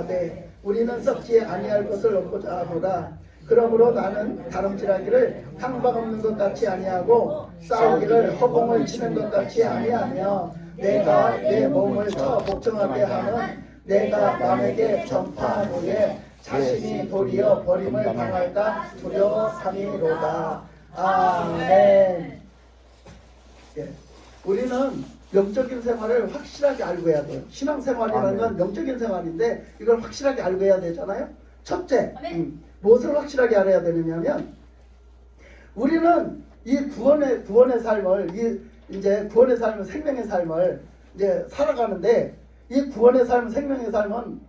네, 우리는 썩지 아니할 것을 얻고자 하노라. 그러므로 나는 다름질하기를 향방 없는 것 같이 아니하고 싸우기를 허공을 치는 것 같이 아니하며 내가 내 몸을 쳐 복종하게 하면 내가 남에게 전파한 후에 자신이 도리어 버림을 당할까 두려워함이로다. 아멘. 예, 우리는 영적인 생활을 확실하게 알고 해야 돼요. 신앙생활이라는 건 영적인 생활인데 이걸 확실하게 알고 해야 되잖아요. 첫째, 무엇을 확실하게 알아야 되느냐면 우리는 이 구원의 삶을 이제 구원의 삶은 생명의 삶을 이제 살아가는데 이 구원의 삶, 생명의 삶은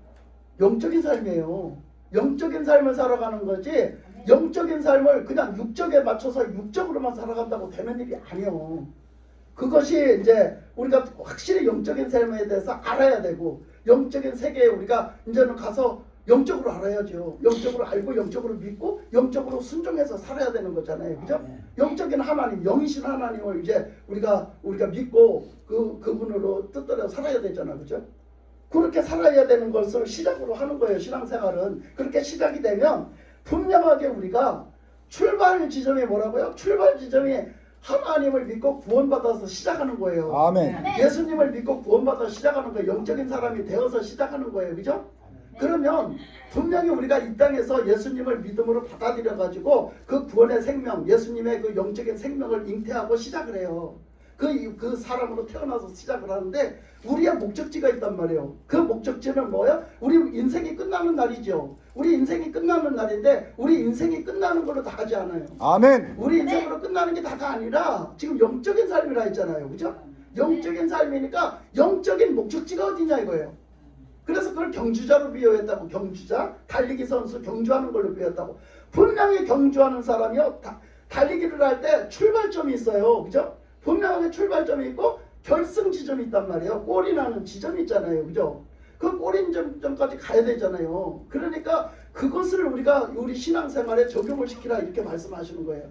영적인 삶이에요. 영적인 삶을 살아가는 거지 영적인 삶을 그냥 육적에 맞춰서 육적으로만 살아간다고 되는 일이 아니에요. 그것이 이제 우리가 확실히 영적인 삶에 대해서 알아야 되고 영적인 세계에 우리가 이제는 가서 영적으로 알아야죠. 영적으로 알고 영적으로 믿고 영적으로 순종해서 살아야 되는 거잖아요. 그죠? 영적인 하나님, 영이신 하나님을 이제 우리가 믿고 그분으로 뜻대로 살아야 되잖아요. 그죠? 그렇게 살아야 되는 것을 시작으로 하는 거예요. 신앙생활은. 그렇게 시작이 되면 분명하게 우리가 출발 지점이 뭐라고요? 출발 지점이 하나님을 믿고 구원받아서 시작하는 거예요. 아멘. 예수님을 믿고 구원받아서 시작하는 거예요. 영적인 사람이 되어서 시작하는 거예요. 그죠? 그러면 분명히 우리가 이 땅에서 예수님을 믿음으로 받아들여 가지고 그 구원의 생명, 예수님의 그 영적인 생명을 잉태하고 시작을 해요. 그 사람으로 태어나서 시작을 하는데 우리의 목적지가 있단 말이에요. 그 목적지는 뭐예요? 우리 인생이 끝나는 날이죠. 우리 인생이 끝나는 날인데 우리 인생이 끝나는 걸로 다 하지 않아요. 아멘. 우리 인생으로 끝나는 게 다가 아니라 지금 영적인 삶이라 했잖아요. 그죠? 영적인 삶이니까 영적인 목적지가 어디냐 이거예요. 그래서 그걸 경주자로 비유했다고. 경주자, 달리기 선수 경주하는 걸로 비유했다고. 분명히 경주하는 사람이요 달리기를 할 때 출발점이 있어요. 그죠? 분명하게 출발점이 있고 결승 지점이 있단 말이에요. 골이 나는 지점이 있잖아요. 그죠? 그 골인 점까지 가야 되잖아요. 그러니까 그것을 우리가 우리 신앙생활에 적용을 시키라 이렇게 말씀하시는 거예요.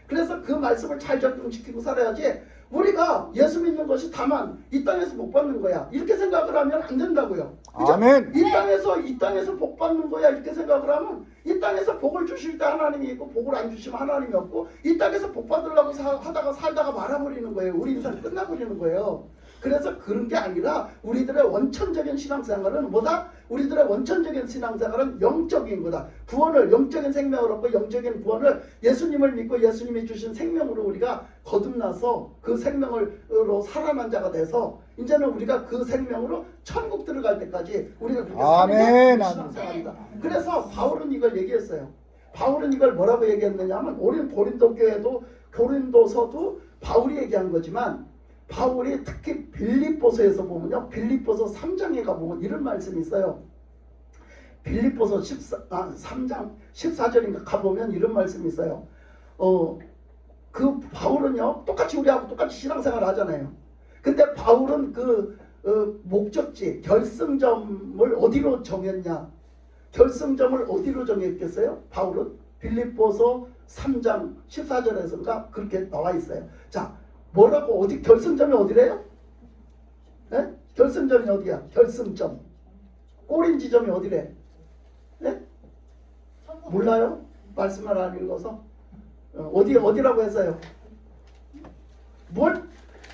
그래서 그 말씀을 잘 적용시키고 살아야지 우리가 예수 믿는 것이 다만 이 땅에서 복 받는 거야 이렇게 생각을 하면 안 된다고요. 그죠? 아멘. 이 땅에서 복 받는 거야 이렇게 생각을 하면 이 땅에서 복을 주실 때 하나님이 있고 복을 안 주시면 하나님이 없고 이 땅에서 복 받으려고 하다가 살다가 말아버리는 거예요. 우리 인생 끝나버리는 거예요. 그래서 그런 게 아니라 우리들의 원천적인 신앙생활은 뭐다? 우리들의 원천적인 신앙생활은 영적인 거다. 구원을 영적인 생명을 얻고 영적인 구원을 예수님을 믿고 예수님이 주신 생명으로 우리가 거듭나서 그 생명으로 살아난 자가 돼서 이제는 우리가 그 생명으로 천국 들어갈 때까지 우리가 그렇게 사는 게 신앙생활이다. 그래서 바울은 이걸 얘기했어요. 바울은 이걸 뭐라고 얘기했느냐면 우리 고린도서도 바울이 얘기한 거지만 바울이 특히 빌립보서에서 보면요. 빌립보서 3장에 가보면 이런 말씀이 있어요. 빌립보서 3장 14절인가 가보면 이런 말씀이 있어요. 그 바울은요. 똑같이 우리하고 똑같이 신앙생활 하잖아요. 근데 바울은 목적지, 결승점을 어디로 정했냐? 결승점을 어디로 정했겠어요? 바울은 빌립보서 3장 14절에서인가 그렇게 나와 있어요. 자, 뭐라고 어디 결승점이 어디래요? 네? 결승점이 어디야? 결승점. 꼬린 지점이 어디래? 네? 몰라요? 말씀을 안 읽어서? 어디라고 했어요?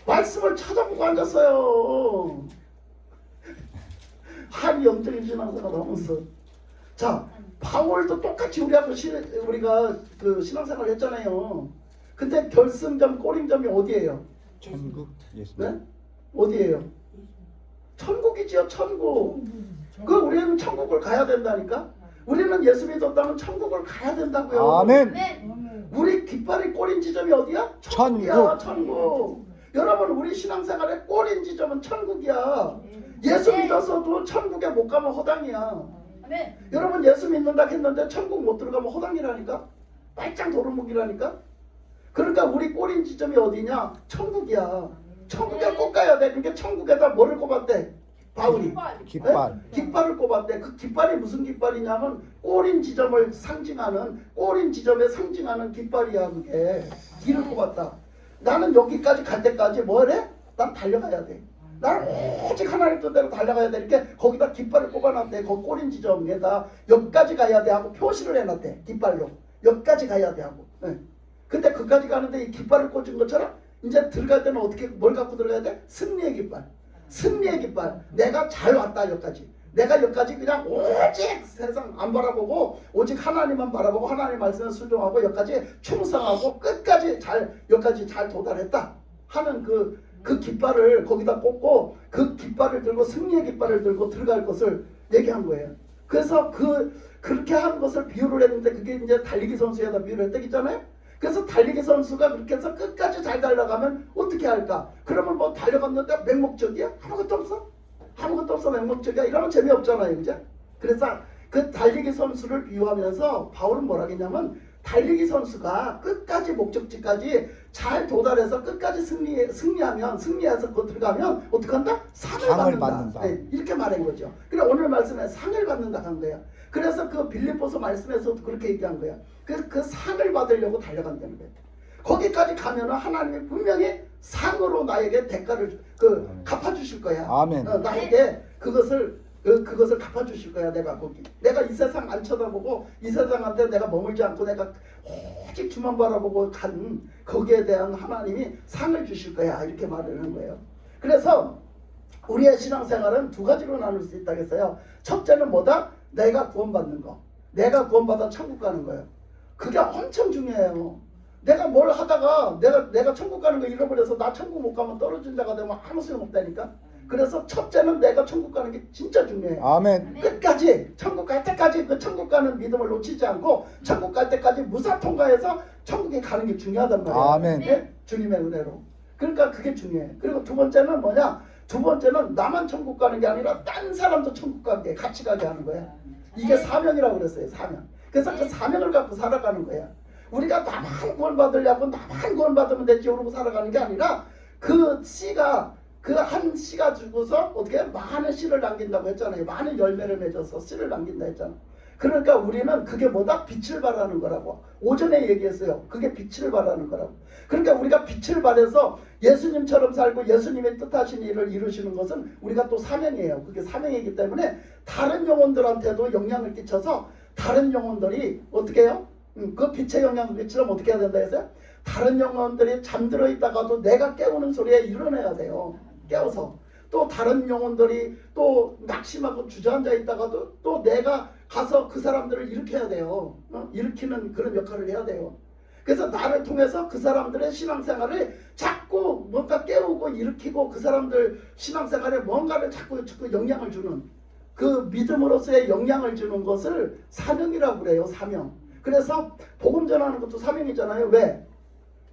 말씀을 찾아보고 앉았어요. 한이 영적인 신앙생활 하면서. 자, 바울도 똑같이 우리가 그 신앙생활 했잖아요. 근데 결승점, 꼬림점이 어디예요? 천국. 네? 어디예요? 천국이지요, 천국. 우리는 천국을 가야 된다니까? 우리는 예수 믿었다면 천국을 가야 된다고요. 아멘. 우리 깃발이 꼬린 지점이 어디야? 천국이야, 천국. 여러분, 우리 신앙생활의 꼬린 지점은 천국이야. 예수 믿어서도 천국에 못 가면 허당이야. 여러분, 예수 믿는다 했는데 천국 못 들어가면 허당이라니까? 빨짱 도루묵이라니까? 그러니까 우리 꼬린 지점이 어디냐? 천국이야. 천국에 꼭 가야 돼. 그러니까 천국에다 뭐를 꼽았대? 바울이. 깃발. 네? 깃발을 꼽았대. 그 깃발이 무슨 깃발이냐면 꼬린 지점을 상징하는, 꼬린 지점에 상징하는 깃발이야. 그게. 길을 꼽았다. 나는 여기까지 갈 때까지 뭐래? 난 달려가야 돼. 나는 오직 하나님 뜻대로 달려가야 돼. 이렇게 거기다 깃발을 꼽아놨대. 거기 꼬린 지점에다 여기까지 가야 돼 하고 표시를 해놨대. 깃발로 여기까지 가야 돼 하고. 네. 근데 그까지 가는데 이 깃발을 꽂은 것처럼 이제 들어갈 때는 어떻게 뭘 갖고 들어가야 돼? 승리의 깃발. 승리의 깃발. 내가 잘 왔다 여기까지. 내가 여기까지 그냥 오직 세상 안 바라보고 오직 하나님만 바라보고 하나님 말씀에 순종하고 여기까지 충성하고 끝까지 여기까지 잘 도달했다 하는 그 깃발을 거기다 꽂고 그 깃발을 들고 승리의 깃발을 들고 들어갈 것을 얘기한 거예요. 그래서 그렇게 하는 것을 비유를 했는데 그게 이제 달리기 선수에다 비유를 했다잖아요. 그래서 달리기 선수가 그렇게 해서 끝까지 잘 달려가면 어떻게 할까? 그러면 뭐 달려갔는데 맹목적이야? 아무것도 없어? 아무것도 없어 맹목적이야? 이러면 재미없잖아요. 그죠? 그래서 그 달리기 선수를 비유하면서 바울은 뭐라 했냐면 달리기 선수가 끝까지 목적지까지 잘 도달해서 끝까지 승리해서 그거 들어가면 어떻게 한다? 상을 받는다. 네, 이렇게 말한 거죠. 그래 오늘 말씀에 상을 받는다 한 거예요. 그래서 그 빌립보서 말씀에서도 그렇게 얘기한 거예요. 그 상을 받으려고 달려간다는 거예요. 거기까지 가면은 하나님이 분명히 상으로 나에게 대가를 갚아주실 거야. 아멘. 나에게 그것을 갚아주실 거야. 내가 이 세상 안 쳐다보고 이 세상한테 내가 머물지 않고 내가 오직 주만 바라보고 간 거기에 대한 하나님이 상을 주실 거야. 이렇게 말을 하는 거예요. 그래서 우리의 신앙생활은 두 가지로 나눌 수 있다고 했어요. 첫째는 뭐다? 내가 구원받는 거. 내가 구원받아 천국 가는 거예요. 그게 엄청 중요해요. 내가 뭘 하다가 내가 천국 가는 거 잃어버려서 나 천국 못 가면 떨어진 자가 되면 아무 소용없다니까. 그래서 첫째는 내가 천국 가는 게 진짜 중요해요. 아멘. 끝까지 천국 갈 때까지 그 천국 가는 믿음을 놓치지 않고 천국 갈 때까지 무사 통과해서 천국에 가는 게 중요하단 말이에요. 아멘. 네? 주님의 은혜로. 그러니까 그게 중요해. 그리고 두 번째는 뭐냐? 두 번째는 나만 천국 가는 게 아니라 딴 사람도 천국 가게 같이 가게 하는 거야. 이게 사명이라고 그랬어요. 사명. 그래서 그 사명을 갖고 살아가는 거야. 우리가 나만 구원받으려고 나만 구원받으면 되지 그러고 살아가는 게 아니라 그 씨가 그 한 씨가 죽어서 어떻게 많은 씨를 남긴다고 했잖아요. 많은 열매를 맺어서 씨를 남긴다 했잖아. 그러니까 우리는 그게 뭐다? 빛을 발하는 거라고. 오전에 얘기했어요. 그게 빛을 발하는 거라고. 그러니까 우리가 빛을 발해서 예수님처럼 살고 예수님의 뜻하신 일을 이루시는 것은 우리가 또 사명이에요. 그게 사명이기 때문에 다른 영혼들한테도 영향을 끼쳐서 다른 영혼들이 어떻게 해요? 그 빛의 영향을 끼치려면 어떻게 해야 된다 했어요? 다른 영혼들이 잠들어 있다가도 내가 깨우는 소리에 일어나야 돼요. 깨워서. 또 다른 영혼들이 또 낙심하고 주저앉아 있다가도 또 내가 가서 그 사람들을 일으켜야 돼요. 일으키는 그런 역할을 해야 돼요. 그래서 나를 통해서 그 사람들의 신앙생활을 자꾸 뭔가 깨우고 일으키고 그 사람들 신앙생활에 뭔가를 자꾸 영향을 주는 그 믿음으로서의 영향을 주는 것을 사명이라고 그래요. 사명. 그래서 복음 전하는 것도 사명이잖아요. 왜?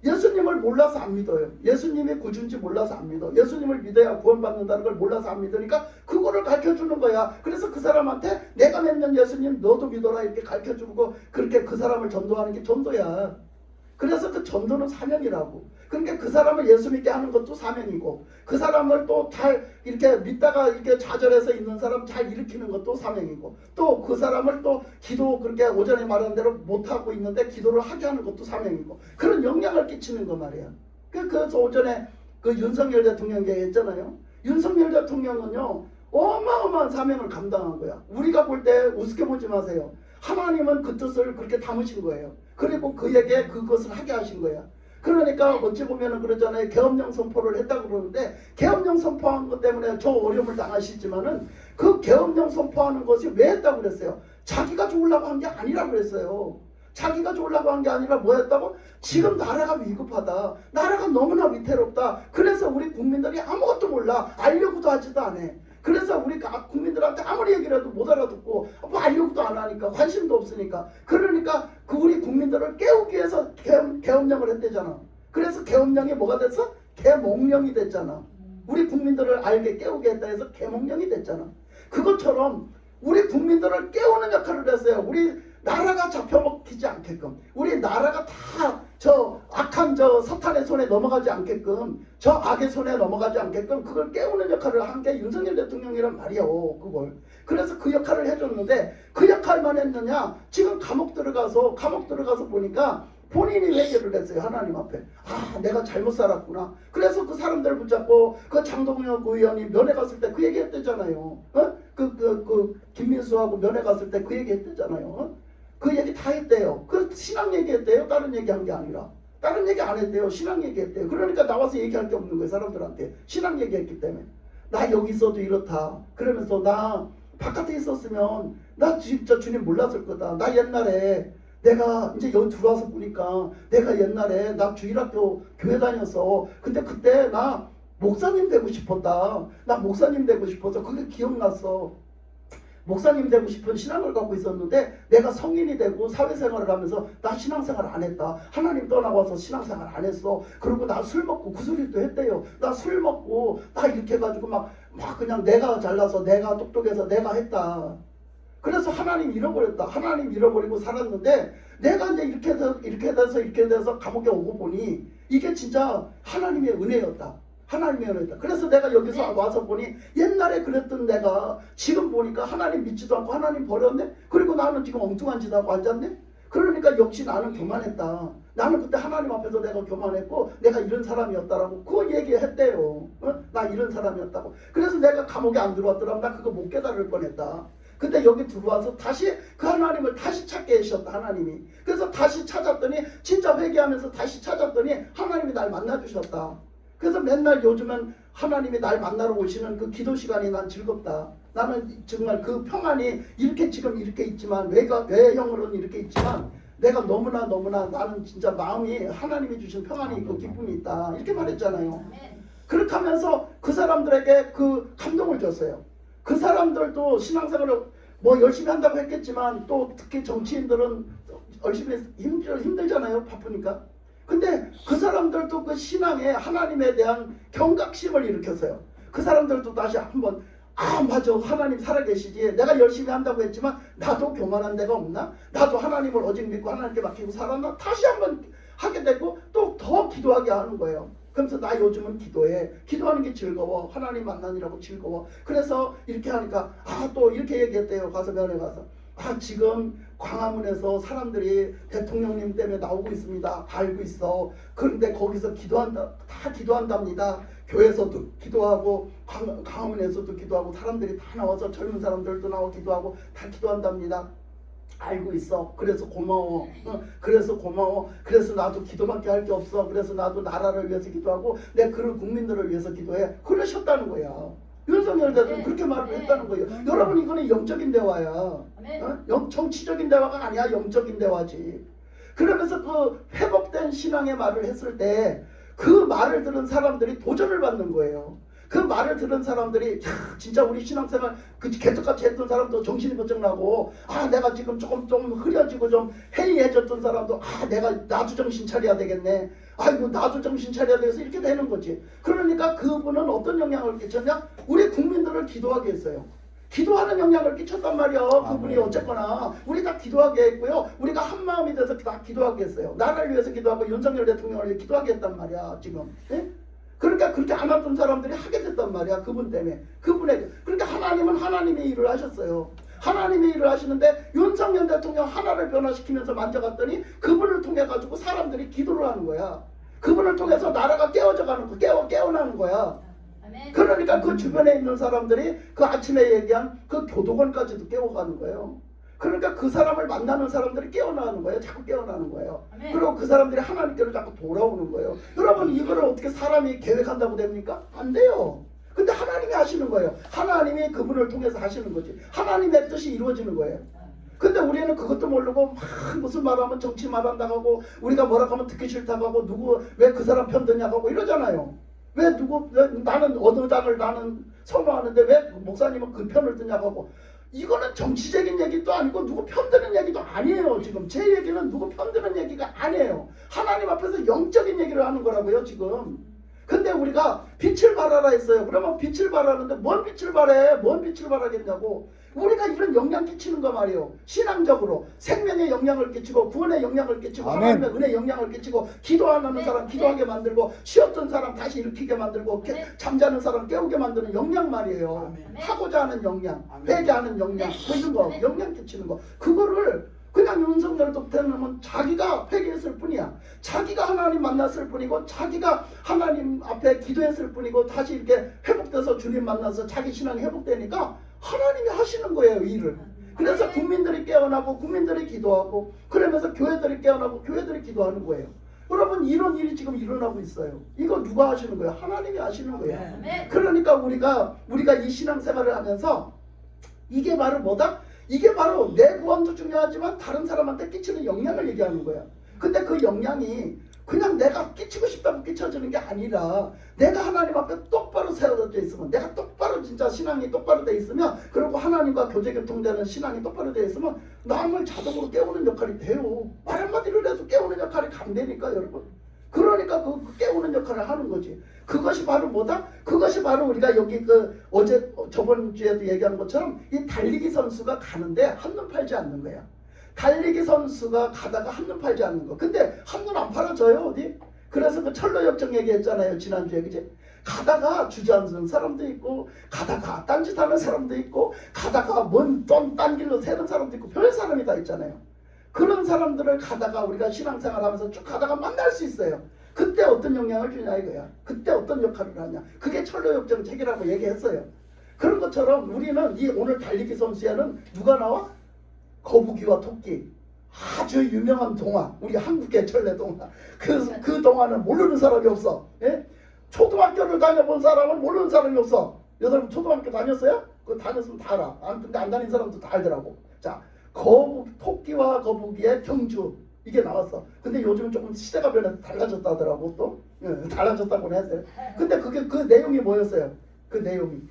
예수님을 몰라서 안 믿어요. 예수님이 구주인지 몰라서 안 믿어. 예수님을 믿어야 구원받는다는 걸 몰라서 안 믿으니까 그거를 가르쳐주는 거야. 그래서 그 사람한테 내가 믿는 예수님 너도 믿어라 이렇게 가르쳐주고 그렇게 그 사람을 전도하는 게 전도야. 그래서 그 전도는 사명이라고. 그러니까 그 사람을 예수 믿게 하는 것도 사명이고 그 사람을 또 잘 이렇게 믿다가 이렇게 좌절해서 있는 사람 잘 일으키는 것도 사명이고 또 그 사람을 또 기도 그렇게 오전에 말한 대로 못하고 있는데 기도를 하게 하는 것도 사명이고 그런 영향을 끼치는 거 말이야. 그래서 오전에 그 윤석열 대통령 얘기했잖아요. 윤석열 대통령은요 어마어마한 사명을 감당한 거야. 우리가 볼 때 우습게 보지 마세요. 하나님은 그 뜻을 그렇게 담으신 거예요. 그리고 그에게 그것을 하게 하신 거야. 그러니까 어찌 보면은 그러잖아요. 계엄령 선포를 했다고 그러는데 계엄령 선포한 것 때문에 저 어려움을 당하시지만은 그 계엄령 선포하는 것이 왜 했다고 그랬어요? 자기가 죽으려고 한 게 아니라고 그랬어요. 자기가 죽으려고 한 게 아니라 뭐였다고? 지금 나라가 위급하다. 나라가 너무나 위태롭다. 그래서 우리 국민들이 아무것도 몰라. 알려고도 하지도 않아. 그래서 우리 국민들한테 아무리 얘기라도 못 알아듣고 뭐 알려고도 안 하니까 관심도 없으니까 그러니까 그 우리 국민들을 깨우기 위해서 계엄령을 했대잖아. 그래서 계엄령이 뭐가 됐어? 계몽령이 됐잖아. 우리 국민들을 알게 깨우게 했다 해서 계몽령이 됐잖아. 그것처럼 우리 국민들을 깨우는 역할을 했어요. 우리 나라가 잡혀먹히지 않게끔 우리 나라가 다 저 악한 저 사탄의 손에 넘어가지 않게끔 저 악의 손에 넘어가지 않게끔 그걸 깨우는 역할을 한 게 윤석열 대통령이란 말이요. 그걸 그래서 그 역할을 해줬는데 그 역할만 했느냐? 지금 감옥 들어가서 보니까 본인이 회개를 했어요. 하나님 앞에. 아, 내가 잘못 살았구나. 그래서 그 사람들을 붙잡고 그 장동혁 의원이 면회 갔을 때 그 얘기 했대잖아요. 김민수하고 면회 갔을 때 그 얘기 했대잖아요. 그 얘기 다 했대요. 그 신앙 얘기 했대요. 다른 얘기 한 게 아니라. 다른 얘기 안 했대요. 신앙 얘기 했대요. 그러니까 나와서 얘기할 게 없는 거예요. 사람들한테. 신앙 얘기했기 때문에. 나 여기 있어도 이렇다. 그러면서 나 바깥에 있었으면 나 진짜 주님 몰랐을 거다. 나 옛날에 내가 이제 여기 들어와서 보니까 내가 옛날에 나 주일학교 교회 다녔어. 근데 그때 나 목사님 되고 싶었다. 나 목사님 되고 싶어서 그게 기억났어. 목사님 되고 싶은 신앙을 갖고 있었는데 내가 성인이 되고 사회생활을 하면서 나 신앙생활 안 했다. 하나님 떠나와서 신앙생활 안 했어. 그리고 나 술 먹고 그 소리도 했대요. 나 술 먹고 나 이렇게 해가지고 막 그냥 내가 잘나서 내가 똑똑해서 내가 했다. 그래서 하나님 잃어버렸다. 하나님 잃어버리고 살았는데 내가 이제 이렇게 돼서 감옥에 오고 보니 이게 진짜 하나님의 은혜였다. 하나님의 은혜였다. 그래서 내가 여기서 와서 보니 옛날에 그랬던 내가 지금 보니까 하나님 믿지도 않고 하나님 버렸네. 그리고 나는 지금 엉뚱한 짓 하고 앉았네. 그러니까 역시 나는 교만했다. 나는 그때 하나님 앞에서 내가 교만했고 내가 이런 사람이었다라고 그 얘기했대요. 나 이런 사람이었다고. 그래서 내가 감옥에 안 들어왔더라면 나 그거 못 깨달을 뻔했다. 근데 여기 들어와서 다시 그 하나님을 다시 찾게 하셨다. 하나님이. 그래서 다시 찾았더니 진짜 회개하면서 다시 찾았더니 하나님이 날 만나주셨다. 그래서 맨날 요즘은 하나님이 날 만나러 오시는 그 기도 시간이 난 즐겁다. 나는 정말 그 평안이 이렇게 지금 이렇게 있지만 외형으로는 이렇게 있지만 내가 너무나 나는 진짜 마음이 하나님이 주신 평안이 있고 기쁨이 있다. 이렇게 말했잖아요. 그렇게 하면서 그 사람들에게 그 감동을 줬어요. 그 사람들도 신앙생활을 뭐 열심히 한다고 했겠지만 또 특히 정치인들은 열심히 힘들잖아요. 바쁘니까. 근데 그 사람들도 그 신앙에 하나님에 대한 경각심을 일으켰어요. 그 사람들도 다시 한번 맞아, 하나님 살아계시지. 내가 열심히 한다고 했지만 나도 교만한 데가 없나? 나도 하나님을 오직 믿고 하나님께 맡기고 살았나? 다시 한번 하게 되고 또 더 기도하게 하는 거예요. 그러면서 나 요즘은 기도해. 기도하는 게 즐거워. 하나님 만나느라고 즐거워. 그래서 이렇게 하니까 또 이렇게 얘기했대요. 가서 면회 가서. 지금 광화문에서 사람들이 대통령님 때문에 나오고 있습니다. 알고 있어. 그런데 거기서 다 기도한답니다. 교회에서도 기도하고 광화문에서도 기도하고 사람들이 다 나와서 젊은 사람들도 나와 기도하고 다 기도한답니다. 알고 있어. 그래서 고마워. 그래서 고마워. 그래서 나도 기도밖에 할 게 없어. 그래서 나도 나라를 위해서 기도하고 내 그런 국민들을 위해서 기도해. 그러셨다는 거야. 윤석열 대통령 그렇게 말을 했다는 거예요. 여러분 이거는 영적인 대화야. 정치적인 대화가 아니야. 영적인 대화지. 그러면서 그 회복된 신앙의 말을 했을 때 그 말을 들은 사람들이 도전을 받는 거예요. 그 말을 들은 사람들이 진짜 우리 신앙생활 그 개떡같이 했던 사람도 정신이 번쩍 나고 내가 지금 좀 흐려지고 좀 해이해졌던 사람도 나도 정신 차려야 되겠네. 아이고 나도 정신 차려야 돼서 이렇게 되는 거지. 그러니까 그분은 어떤 영향을 끼쳤냐? 우리 국민들을 기도하게 했어요. 기도하는 영향을 끼쳤단 말이야. 그분이 어쨌거나 우리 다 기도하게 했고요. 우리가 한 마음이 돼서 다 기도하게 했어요. 나라를 위해서 기도하고 윤석열 대통령을 위해 기도하게 했단 말이야. 지금. 예? 그러니까 그렇게 안 했던 사람들이 하게 됐단 말이야. 그분 때문에. 그분에게. 그러니까 하나님은 하나님의 일을 하셨어요. 하나님의 일을 하시는데 윤석열 대통령 하나를 변화시키면서 만져갔더니 그분을 통해 가지고 사람들이 기도를 하는 거야. 그분을 통해서 나라가 깨어나는 거야. 그러니까 그 주변에 있는 사람들이 그 아침에 얘기한 그 교도관까지도 깨워가는 거예요. 그러니까 그 사람을 만나는 사람들이 깨어나는 거예요. 자꾸 깨어나는 거예요. 그리고 그 사람들이 하나님께로 자꾸 돌아오는 거예요. 여러분 이거를 어떻게 사람이 계획한다고 됩니까? 안 돼요. 근데 하나님이 하시는 거예요. 하나님이 그분을 통해서 하시는 거지. 하나님의 뜻이 이루어지는 거예요. 근데 우리는 그것도 모르고 막 무슨 말하면 정치 말한다고 하고 우리가 뭐라고 하면 듣기 싫다고 하고 누구 왜 그 사람 편 드냐고 하고 이러잖아요. 왜 나는 어느 당을 나는 선호하는데 왜 목사님은 그 편을 드냐고 하고 이거는 정치적인 얘기도 아니고 누구 편드는 얘기도 아니에요. 지금 제 얘기는 누구 편드는 얘기가 아니에요. 하나님 앞에서 영적인 얘기를 하는 거라고요 지금. 근데 우리가 빛을 발하라 했어요. 그러면 빛을 발하는데 뭔 빛을 발해? 뭔 빛을 발하겠냐고. 우리가 이런 영향 끼치는 거 말이에요. 신앙적으로 생명에 영향을 끼치고 구원에 영향을 끼치고 하나님의 은혜에 영향을 끼치고 기도 안 하는 사람 기도하게 만들고 쉬었던 사람 다시 일으키게 만들고 잠자는 사람 깨우게 만드는 영향 말이에요. 하고자 하는 영향, 회개하는 영향, 뭐 이런 거 영향 끼치는 거. 그거를 그냥 윤석열 대통령은 자기가 회개했을 뿐이야. 자기가 하나님 만났을 뿐이고 자기가 하나님 앞에 기도했을 뿐이고 다시 이렇게 회복돼서 주님 만나서 자기 신앙이 회복되니까 하나님이 하시는 거예요, 일을. 그래서 국민들이 깨어나고 국민들이 기도하고 그러면서 교회들이 깨어나고 교회들이 기도하는 거예요. 여러분 이런 일이 지금 일어나고 있어요. 이거 누가 하시는 거예요? 하나님이 하시는 거예요. 그러니까 우리가 이 신앙생활을 하면서 이게 바로 뭐다? 이게 바로 내 구원도 중요하지만 다른 사람한테 끼치는 영향을 얘기하는 거야. 근데 그 영향이 그냥 내가 끼치고 싶다고 끼쳐지는 게 아니라 내가 하나님 앞에 똑바로 세워져 있으면, 내가 똑바로 진짜 신앙이 똑바로 돼 있으면, 그리고 하나님과 교제교통되는 신앙이 똑바로 돼 있으면 남을 자동으로 깨우는 역할이 돼요. 말 한마디로 해서 깨우는 역할이 간다니까 여러분. 그러니까 그 깨우는 역할을 하는 거지. 그것이 바로 뭐다? 그것이 바로 우리가 여기 저번 주에도 얘기한 것처럼 이 달리기 선수가 가는데 한눈 팔지 않는 거야. 달리기 선수가 가다가 한눈 팔지 않는 거. 근데 한눈 안 팔아져요 어디? 그래서 그 철로역정 얘기했잖아요 지난주에. 그지? 가다가 주저앉는 사람도 있고 가다가 딴짓하는 사람도 있고 가다가 딴 길로 새는 사람도 있고 별 사람이 다 있잖아요. 그런 사람들을 가다가 우리가 신앙생활하면서 쭉 가다가 만날 수 있어요. 그때 어떤 영향을 주냐 이거야. 그때 어떤 역할을 하냐. 그게 철로역정 책이라고 얘기했어요. 그런 것처럼 우리는 이 오늘 달리기 선수에는 누가 나와? 거북이와 토끼. 아주 유명한 동화. 우리 한국의 철래 동화. 그 동화는 모르는 사람이 없어. 예? 초등학교를 다녀본 사람은 모르는 사람이 없어. 여러분 초등학교 다녔어요? 그거 다녔으면 다 알아. 근데 안 다닌 사람도 다 알더라고. 자, 토끼와 거북이의 경주. 이게 나왔어. 근데 요즘 조금 시대가 변해서 달라졌다 하더라고 또. 달라졌다고 했어요. 근데 그 내용이 뭐였어요? 그 내용이.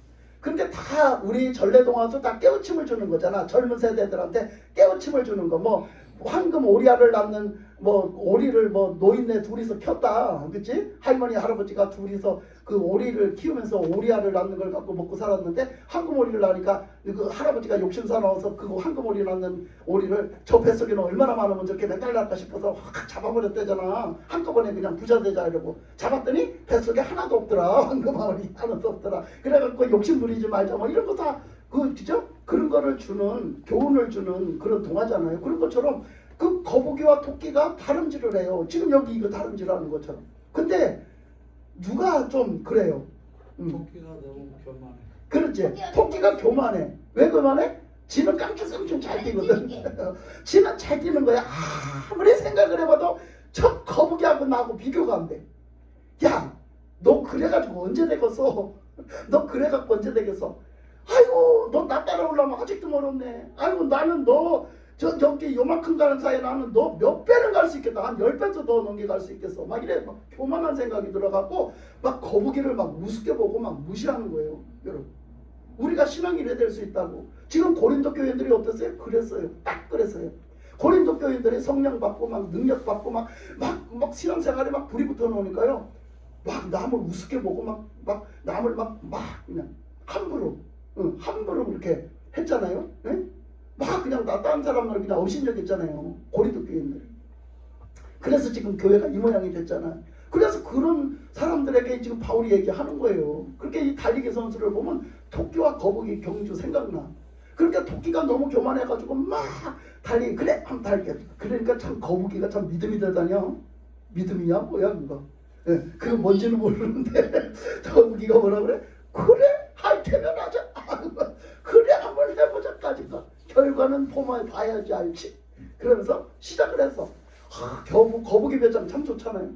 근데 다 우리 전래동화도 다 깨우침을 주는 거잖아. 젊은 세대들한테 깨우침을 주는 거. 뭐 황금 오리알을 낳는 오리를 노인네 둘이서 켰다. 그치? 할머니 할아버지가 둘이서 그 오리를 키우면서 오리알을 낳는 걸 갖고 먹고 살았는데 황금 오리를 낳으니까 그 할아버지가 욕심사 나와서 그 황금 오리 낳는 오리를 저 뱃속에는 얼마나 많으면 저렇게 맨날 낳을까 싶어서 확 잡아버렸대잖아. 한꺼번에 그냥 부자 되자 이러고 잡았더니 뱃속에 하나도 없더라. 황금 오리 하나도 없더라. 그래갖고 욕심 부리지 말자 이런 거 다 그죠? 그런 거를 주는 교훈을 주는 그런 동화잖아요. 그런 것처럼 그 거북이와 토끼가 다름질을 해요. 지금 여기 이거 다름질하는 것처럼. 근데 누가 좀 그래요. 토끼가 너무 교만해. 그렇지. 토끼가 교만해. 왜 교만해? 지는 깡충깡충 잘 뛰거든. 지는 잘 뛰는 거야. 아무리 생각을 해봐도 저 거북이하고 나하고 비교가 안 돼. 야, 너 그래가지고 언제 되겠어? 너 그래갖고 언제 되겠어? 아이고, 너 나 따라오려면 아직도 멀었네. 아이고, 나는 너 저기 요만큼 가는 사이에 나는 너 몇 배는 갈 수 있겠다. 한 10배도 더 넘게 갈 수 있겠어. 막 이래 막 교만한 생각이 들어갖고 막 거북이를 막 우습게 보고 막 무시하는 거예요. 여러분. 우리가 신앙이 이래 될 수 있다고. 지금 고린도 교인들이 어땠어요? 그랬어요. 딱 그랬어요. 고린도 교인들이 성령 받고 막 능력 받고 막 신앙생활에 막 불이 붙어 놓으니까요. 막 남을 우습게 보고 막 남을 막 그냥 함부로 그렇게 했잖아요. 네? 막 그냥 다른 사람을 그냥 업신여겼잖아요. 고린도 교인들. 그래서 지금 교회가 이 모양이 됐잖아요. 그래서 그런 사람들에게 지금 바울이 얘기하는 거예요. 그렇게 이 달리기 선수를 보면 토끼와 거북이 경주 생각나. 그러니까 토끼가 너무 교만해가지고 막 달리기 그래 한번 달게. 그러니까 참 거북이가 참 믿음이 되다냐. 믿음이야 뭐야 그거. 예, 그거 뭔지는 모르는데 거북이가 뭐라 그래? 그래 할 테면 하자. 그래 한번 해보자까지가. 결과는 봐야지 알지. 그러면서 시작을 했어. 거북이 배짱 참 좋잖아요.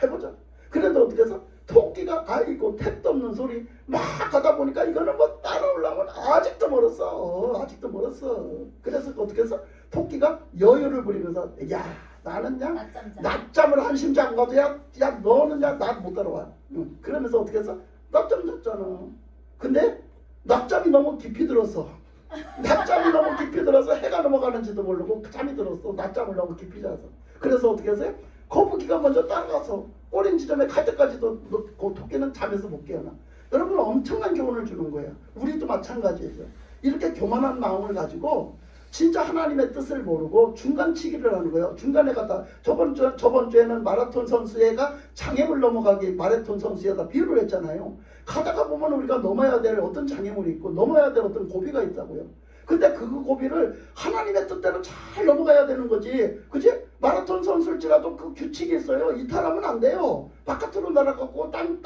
해보자. 그래도 어떻게 해서 토끼가 아이고 택도 없는 소리 막 가다 보니까 이거는 뭐 따라오려면 아직도 멀었어. 그래서 어떻게 해서 토끼가 여유를 부리면서 야 나는 낮잠을 한심 자고 가도 야 너는 나 못 따라와. 그러면서 어떻게 해서 낮잠 잤잖아. 근데 낮잠이 너무 깊이 들었어. 낮잠이 너무 깊이 들어서 해가 넘어가는지도 모르고 잠이 들었어. 낮잠을 너무 깊이 자서. 그래서 어떻게 했어요? 거북이가 먼저 따라가서 꼬린 지점에 갈 때까지도 그 토끼는 잠에서 못 깨어나. 여러분 엄청난 교훈을 주는 거예요. 우리도 마찬가지예요. 이렇게 교만한 마음을 가지고 진짜 하나님의 뜻을 모르고 중간치기를 하는 거예요. 중간에 갔다 저번 주에는 마라톤 선수애가 장애물 넘어가기 마라톤 선수에다 비유를 했잖아요. 가다가 보면 우리가 넘어야 될 어떤 장애물이 있고 넘어야 될 어떤 고비가 있다고요. 근데 그 고비를 하나님의 뜻대로 잘 넘어가야 되는 거지. 그지? 마라톤 선수일지라도 그 규칙이 있어요. 이탈하면 안 돼요. 바깥으로 날아가고 딴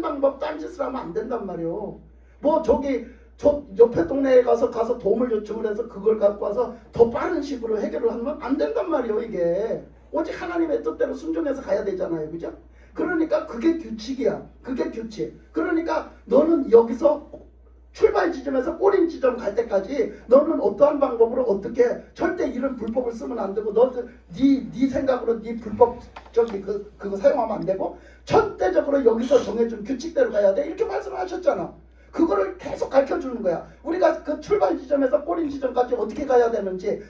방법, 딴 짓을 하면 안 된단 말이에요. 뭐 저기 저 옆에 동네에 가서 도움을 요청을 해서 그걸 갖고 와서 더 빠른 식으로 해결을 하면 안 된단 말이에요. 이게 오직 하나님의 뜻대로 순종해서 가야 되잖아요. 그죠? 그러니까 그게 규칙이야. 그게 규칙. 그러니까 너는 여기서 출발 지점에서 꼬린 지점 갈 때까지 너는 어떠한 방법으로 어떻게 절대 이런 불법을 쓰면 안 되고 네 생각으로 네 불법적인 그거 사용하면 안 되고 절대적으로 여기서 정해준 규칙대로 가야 돼. 이렇게 말씀을 하셨잖아. 그거를 계속 가르쳐주는 거야. 우리가 그 출발 지점에서 꼬린 지점까지 어떻게 가야 되는지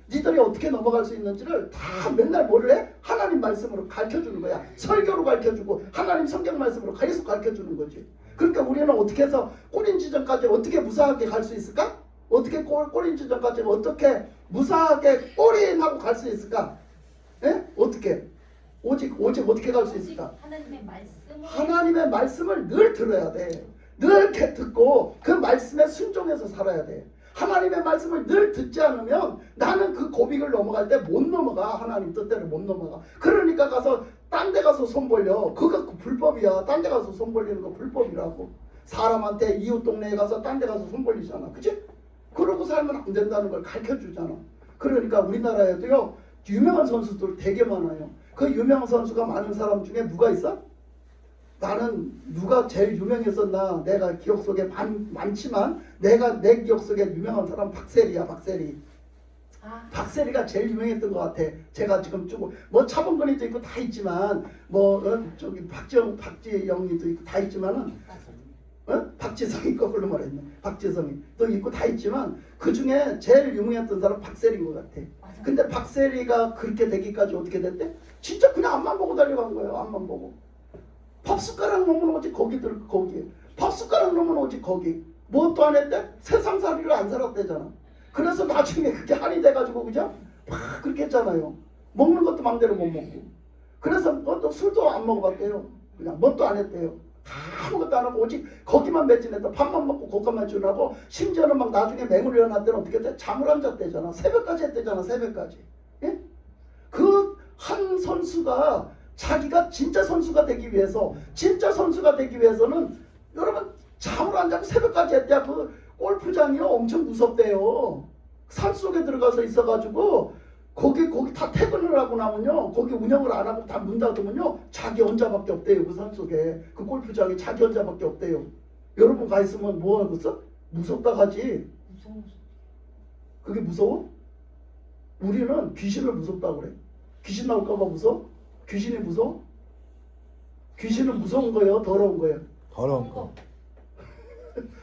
니들이 어떻게 넘어갈 수 있는지를 다 맨날 뭐를 해? 하나님 말씀으로 가르쳐주는 거야. 설교로 가르쳐주고 하나님 성경 말씀으로 계속 가르쳐주는 거지. 그러니까 우리는 어떻게 해서 꼬린 지점까지 어떻게 무사하게 갈 수 있을까? 어떻게 꼬린 지점까지 어떻게 무사하게 꼬린하고 갈 수 있을까? 예? 어떻게? 오직 어떻게 갈 수 있을까? 하나님의 말씀을 늘 들어야 돼. 늘 이렇게 듣고 그 말씀에 순종해서 살아야 돼. 하나님의 말씀을 늘 듣지 않으면 나는 그 고비를 넘어갈 때 못 넘어가. 하나님 뜻대로 못 넘어가. 그러니까 가서 딴 데 가서 손 벌려. 그거 불법이야. 딴 데 가서 손 벌리는 거 불법이라고. 사람한테 이웃 동네에 가서 딴 데 가서 손 벌리잖아. 그치? 그러고 살면 안 된다는 걸 가르쳐 주잖아. 그러니까 우리나라에도요 유명한 선수들 되게 많아요. 그 유명한 선수가 많은 사람 중에 누가 있어? 나는 누가 제일 유명했었나 내가 기억 속에 많지만 내 기억 속에 유명한 사람 박세리야. 박세리가 제일 유명했던 것 같아. 제가 지금 쭉 뭐 차범근이도 있고 다 있지만 뭐 저기 박지영이도 있고 다 있지만은 박지성이 거꾸로 말했네. 박지성이 또 있고 다 있지만 그 중에 제일 유명했던 사람 박세리인 것 같아. 근데 박세리가 그렇게 되기까지 어떻게 됐대? 진짜 그냥 앞만 보고 달려간 거예요. 앞만 보고. 밥숟가락 놓으면 오직 거기 밥숟가락 놓으면 오직 거기. 뭐 또 안 했대? 세상살이를 안 살았대잖아. 그래서 나중에 그게 한이 돼가지고 그죠? 막 그렇게 했잖아요. 먹는 것도 맘대로 못 먹고. 그래서 또 술도 안 먹어봤대요. 그냥 뭣도 안 했대요. 아무것도 안 하고 오직 거기만 매진했다. 밥만 먹고 그것만 주라고. 심지어는 막 나중에 맹을 일어날 때는 어떻게 했대? 잠을 안 잤대잖아. 새벽까지 했대잖아. 새벽까지. 예? 그 한 선수가 자기가 진짜 선수가 되기 위해서는 여러분 잠을 안 자고 새벽까지 했대요. 그 골프장이요 엄청 무섭대요. 산속에 들어가서 있어가지고 거기 다 퇴근을 하고 나면요 거기 운영을 안 하고 다 문 닫으면요 자기 혼자밖에 없대요. 그 산속에 그 골프장에 자기 혼자밖에 없대요. 여러분 가 있으면 뭐 하겠어? 무섭다 가지. 그게 무서워? 우리는 귀신을 무섭다고 그래. 귀신 나올까봐 무서워? 귀신이 무서워? 귀신은 무서운 거예요? 더러운 거예요? 더러운 거.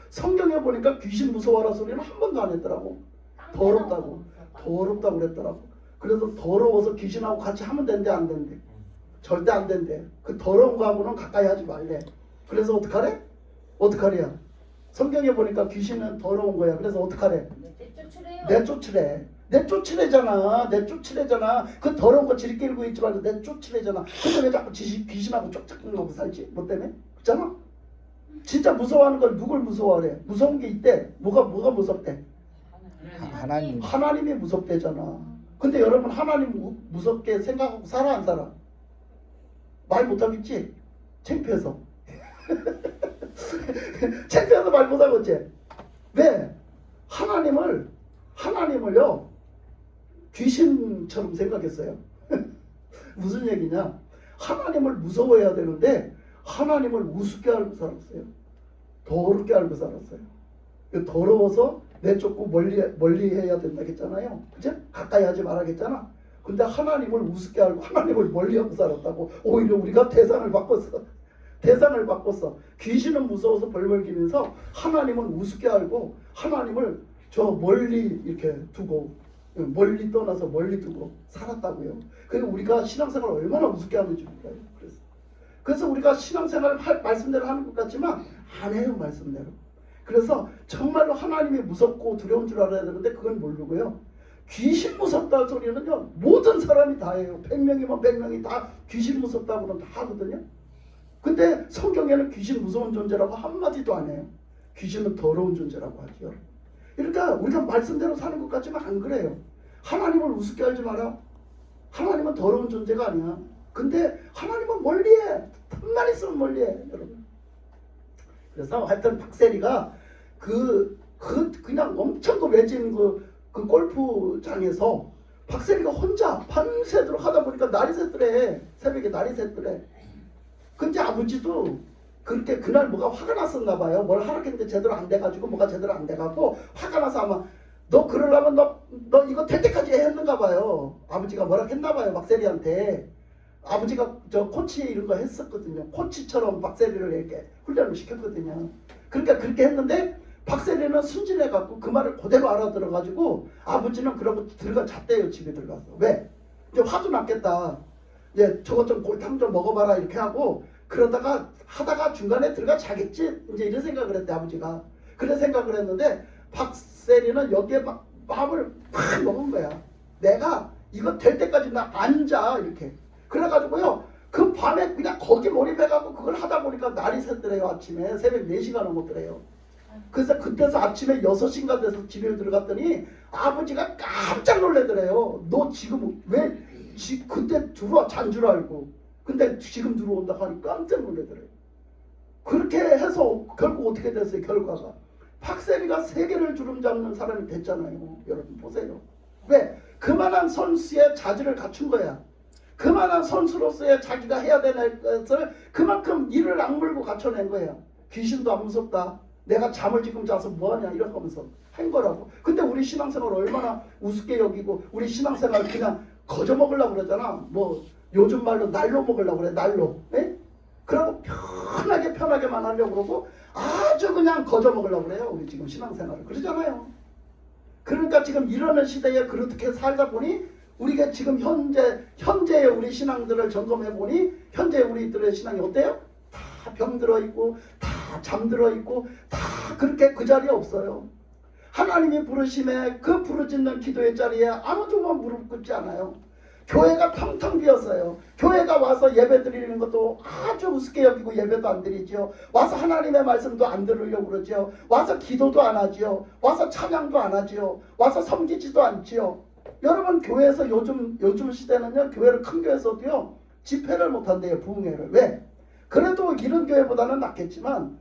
성경에 보니까 귀신 무서워라 소리는 한 번도 안 했더라고. 더럽다고 그랬더라고. 그래서 더러워서 귀신하고 같이 하면 된대 안 된대? 절대 안 된대. 그 더러운 거하고는 가까이 하지 말래. 그래서 어떡하래야? 성경에 보니까 귀신은 더러운 거야. 그래서 어떡하래? 내쫓으래잖아. 그 더러운 거 지리끼고 있지 말고 내쫓으래잖아. 근데 왜 자꾸 귀신하고 쫓아가고 살지? 뭐 때문에? 그렇잖아? 진짜 무서워하는 걸 누굴 무서워하래? 무서운 게 있대. 뭐가 무섭대? 하나님이 무섭대잖아. 근데 여러분 하나님 무섭게 생각하고 살아 안 살아? 말 못하겠지? 창피해서. 창피해서 말 못하겠지? 왜? 하나님을요 귀신처럼 생각했어요. 무슨 얘기냐? 하나님을 무서워해야 되는데 하나님을 우습게 알고 살았어요. 더럽게 알고 살았어요. 더러워서 내쫓고 멀리 해야 된다겠잖아요. 그치? 가까이 하지 말아겠잖아. 근데 하나님을 우습게 알고 하나님을 멀리하고 살았다고. 오히려 우리가 대상을 바꿨어. 귀신은 무서워서 벌벌 기면서 하나님은 우습게 알고 하나님을 저 멀리 이렇게 두고 멀리 떠나서 멀리 두고 살았다고요. 그리고 우리가 신앙생활을 얼마나 우습게 하는지 몰라요. 그래서 우리가 신앙생활을 말씀대로 하는 것 같지만 안 해요. 말씀대로. 그래서 정말로 하나님이 무섭고 두려운 줄 알아야 되는데 그건 모르고요. 귀신 무섭다는 소리는요 모든 사람이 다 해요. 100명이면 100명이 다 귀신 무섭다고는 다 하거든요. 근데 성경에는 귀신 무서운 존재라고 한마디도 안 해요. 귀신은 더러운 존재라고 하죠. 그러니까 우리가 말씀대로 사는 것 같지만 안 그래요. 하나님을 우습게 알지 마라. 하나님은 더러운 존재가 아니야. 근데 하나님은 멀리해. 틈만 있으면 멀리해, 여러분. 그래서 하여튼 박세리가 그냥 엄청 외진 그 골프장에서 박세리가 혼자 밤새도록 하다 보니까 날이 새더래. 새벽에 날이 새더래. 근데 아버지도 그렇게 그날 뭐가 화가 났었나 봐요. 뭘 하라 했는데 제대로 안 돼가지고 뭐가 제대로 안 돼가고 화가 나서 아마 너 그러려면 너 이거 될 때까지 했는가 봐요. 아버지가 뭐라 했나 봐요. 박세리한테. 아버지가 저 코치 이런 거 했었거든요. 코치처럼 박세리를 이렇게 훈련을 시켰거든요. 그러니까 그렇게 했는데 박세리는 순진해갖고 그 말을 그대로 알아들어가지고 아버지는 그러고 들어가 잤대요. 집에 들어가서. 왜? 이제 화도 났겠다. 이제 저것 좀 골탕 좀 먹어봐라 이렇게 하고 그러다가 하다가 중간에 들어가 자겠지 이제 이런 생각을 했대 아버지가. 그런 생각을 했는데 박세리는 여기에 막 마음을 팍 먹은 거야. 내가 이거 될 때까지 나 앉아 이렇게. 그래가지고요 그 밤에 그냥 거기 몰입해가지고 그걸 하다 보니까 날이 새더래요. 아침에 새벽 4시가 넘었더래요. 그래서 그때서 아침에 6시인가 돼서 집에 들어갔더니 아버지가 깜짝 놀래더래요. 너 지금 왜 그때 들어와 잔 줄 알고 근데 지금 들어온다 하니 깜짝 놀래더래요. 그렇게 해서 결국 어떻게 됐어요? 결과가 박세리가 세계를 주름잡는 사람이 됐잖아요. 여러분 보세요. 왜? 그만한 선수의 자질을 갖춘 거야. 그만한 선수로서의 자기가 해야 되는 것을 그만큼 이를 악물고 갖춰낸 거야. 귀신도 안 무섭다. 내가 잠을 지금 자서 뭐하냐 이렇게 하면서 한 거라고. 근데 우리 신앙생활 얼마나 우습게 여기고 우리 신앙생활 그냥 거저 먹으려고 그러잖아. 뭐 요즘 말로 날로 먹으려고 그래. 날로. 에? 그러고 편하게만 하려고 그러고 아주 그냥 거저 먹으려고 그래요. 우리 지금 신앙생활을. 그러잖아요. 그러니까 지금 이러는 시대에 그렇게 살다 보니 우리가 지금 현재의 우리 신앙들을 점검해 보니 현재 우리들의 신앙이 어때요? 다 병들어 있고 다 잠들어 있고 다 그렇게 그 자리에 없어요. 하나님이 부르심에 그 부르짖는 기도의 자리에 아무도 무릎 꿇지 않아요. 교회가 텅텅 비었어요. 교회가 와서 예배 드리는 것도 아주 우습게 여기고 예배도 안 드리죠. 와서 하나님의 말씀도 안 들으려고 그러죠. 와서 기도도 안 하죠. 와서 찬양도 안 하죠. 와서 섬기지도 않지요. 여러분 교회에서 요즘 시대는요 교회를 큰 교회에서도요 집회를 못 한대요. 부흥회를. 왜? 그래도 이런 교회보다는 낫겠지만